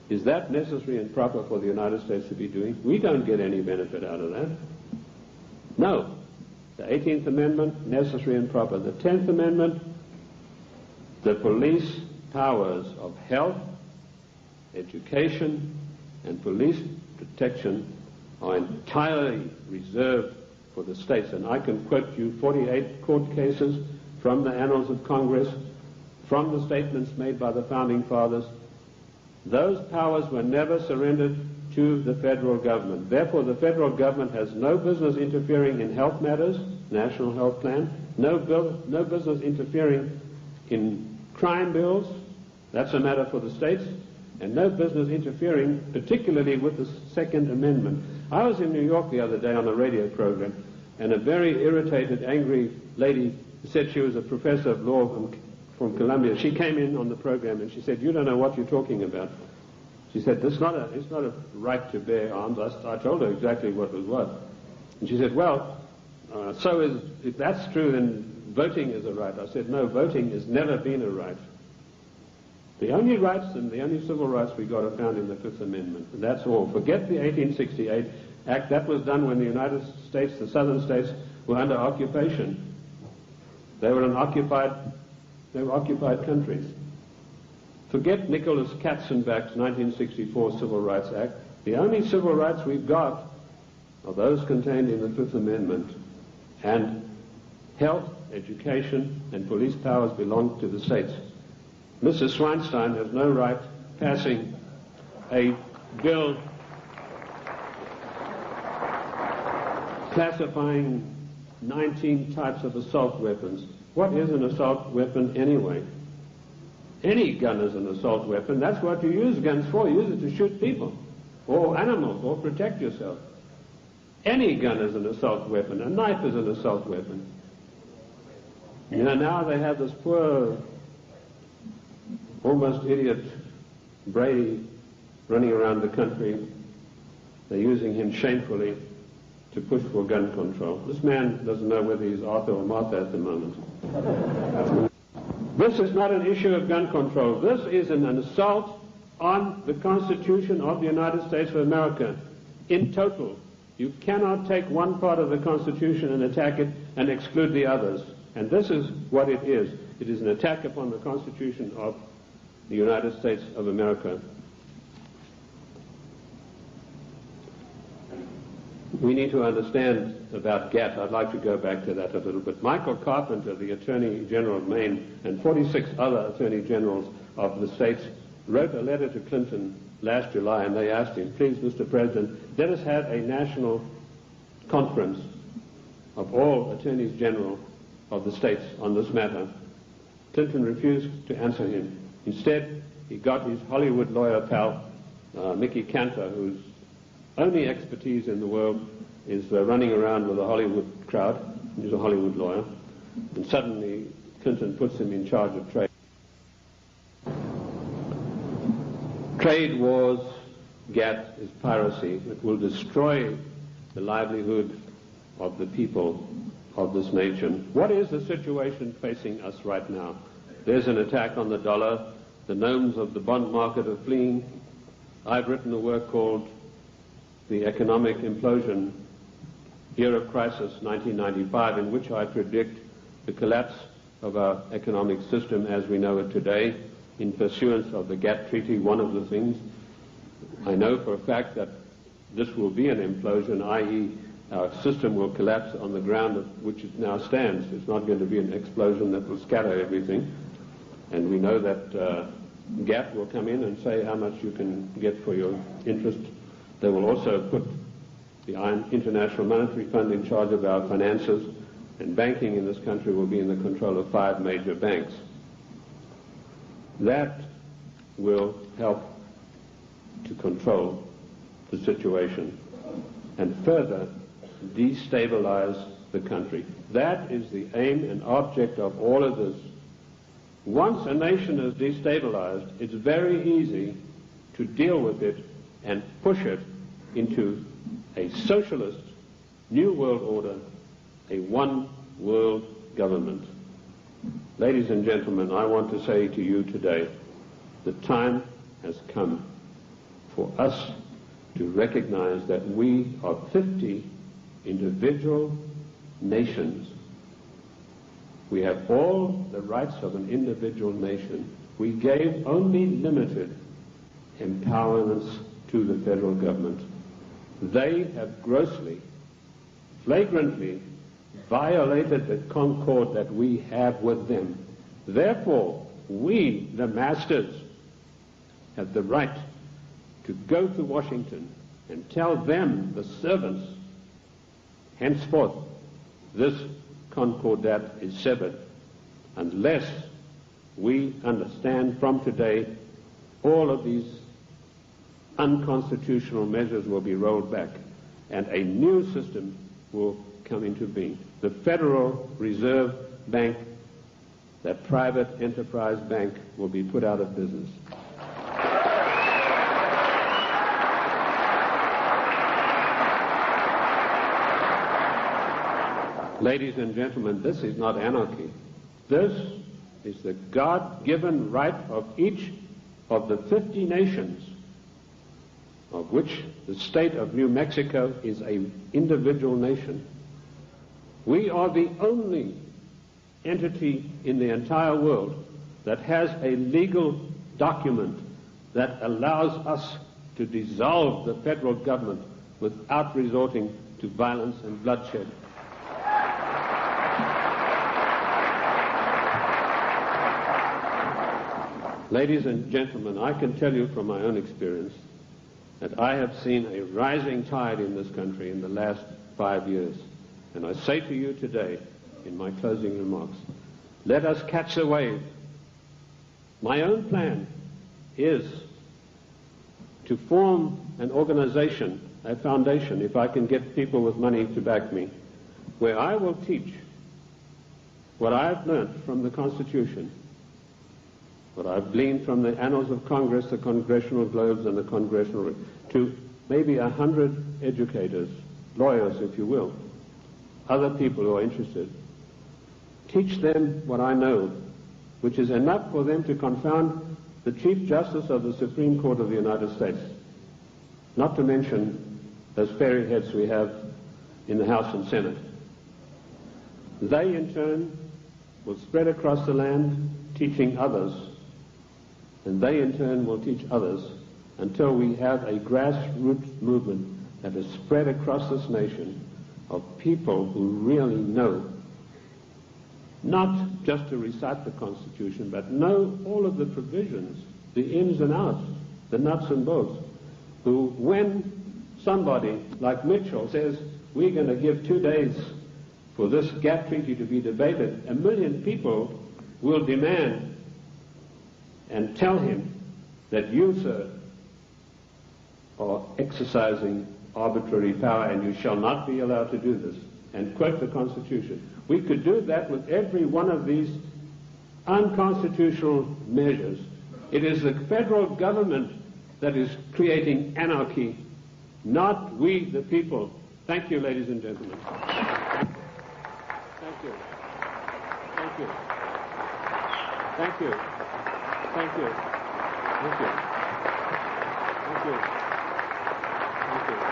Speaker 2: is that necessary and proper for the United States to be doing? We don't get any benefit out of that. No. The 18th Amendment, necessary and proper. The 10th Amendment, the police powers of health, education, and police protection are entirely reserved for the states. And I can quote you 48 court cases from the Annals of Congress, from the statements made by the Founding Fathers. Those powers were never surrendered to the federal government. Therefore, the federal government has no business interfering in health matters, national health plan, no business interfering in crime bills, that's a matter for the states, and no business interfering particularly with the Second Amendment. I was in New York the other day on a radio program, and a very irritated, angry lady said she was a professor of law from Columbia. She came in on the program and she said, "You don't know what you're talking about." She said, it's not a right to bear arms. I told her exactly what it was. And she said, well, if that's true, then voting is a right. I said, no, voting has never been a right. The only rights and the only civil rights we got are found in the Fifth Amendment. And that's all. Forget the 1868 Act. That was done when the United States, the southern states, were under occupation. They were occupied countries. Forget Nicholas Katzenbach's 1964 Civil Rights Act. The only civil rights we've got are those contained in the Fifth Amendment. And health, education, and police powers belong to the states. Mr. Swinstein has no right passing a bill classifying 19 types of assault weapons. What is an assault weapon anyway? Any gun is an assault weapon. That's what you use guns for. You use it to shoot people or animals or protect yourself. Any gun is an assault weapon. A knife is an assault weapon. You know, now they have this poor, almost idiot Brady running around the country. They're using him shamefully to push for gun control. This man doesn't know whether he's Arthur or Martha at the moment. This is not an issue of gun control. This is an assault on the Constitution of the United States of America in total. You cannot take one part of the Constitution and attack it and exclude the others. And this is what it is. It is an attack upon the Constitution of the United States of America. We need to understand about GATT. I'd like to go back to that a little bit. Michael Carpenter, the Attorney General of Maine, and 46 other Attorney Generals of the states wrote a letter to Clinton last July, and they asked him, please, Mr. President, let us have a national conference of all Attorneys General of the states on this matter. Clinton refused to answer him. Instead, he got his Hollywood lawyer pal, Mickey Cantor, whose only expertise in the world is running around with a Hollywood crowd. He's a Hollywood lawyer. And suddenly, Clinton puts him in charge of trade. Trade wars, GATT, is piracy. It will destroy the livelihood of the people of this nation. What is the situation facing us right now? There's an attack on the dollar. The gnomes of the bond market are fleeing. I've written a work called The Economic Implosion, Year of Crisis, 1995, in which I predict the collapse of our economic system as we know it today in pursuance of the GATT Treaty. One of the things I know for a fact that this will be an implosion, i.e. our system will collapse on the ground of which it now stands. It's not going to be an explosion that will scatter everything. And we know that GATT will come in and say how much you can get for your interest. They will also put the International Monetary Fund in charge of our finances, and banking in this country will be in the control of 5 major banks. That will help to control the situation and further destabilize the country. That is the aim and object of all of this. Once a nation is destabilized, it's very easy to deal with it and push it into a socialist new world order, a one world government. Ladies and gentlemen, I want to say to you today, the time has come for us to recognize that we are 50 individual nations. We have all the rights of an individual nation. We gave only limited empowerments to the federal government. They have grossly, flagrantly violated the concord that we have with them. Therefore, we, the masters, have the right to go to Washington and tell them, the servants, henceforth this concordat is severed, unless we understand from today all of these unconstitutional measures will be rolled back and a new system will come into being. The Federal Reserve Bank, that private enterprise bank, will be put out of business. Ladies and gentlemen, this is not anarchy. This is the God-given right of each of the 50 nations, of which the state of New Mexico is an individual nation. We are the only entity in the entire world that has a legal document that allows us to dissolve the federal government without resorting to violence and bloodshed. Ladies and gentlemen, I can tell you from my own experience that I have seen a rising tide in this country in the last 5 years. And I say to you today, in my closing remarks, let us catch the wave. My own plan is to form an organization, a foundation, if I can get people with money to back me, where I will teach what I've learned from the Constitution, what I've gleaned from the annals of Congress, the Congressional Globes, and the Congressional, to maybe 100 educators, lawyers, if you will, other people who are interested. Teach them what I know, which is enough for them to confound the Chief Justice of the Supreme Court of the United States, not to mention those fairy heads we have in the House and Senate. They, in turn, will spread across the land, teaching others, and they, in turn, will teach others until we have a grassroots movement that is spread across this nation of people who really know, not just to recite the Constitution, but know all of the provisions, the ins and outs, the nuts and bolts, who, when somebody like Mitchell says, we're going to give 2 days for this gap treaty to be debated, 1 million people will demand and tell him that you, sir, are exercising arbitrary power and you shall not be allowed to do this, and quote the Constitution. We could do that with every one of these unconstitutional measures. It is the federal government that is creating anarchy, not we, the people. Thank you, ladies and gentlemen. Thank you. Thank you. Thank you. Thank you. Thank you. Thank you. Thank you.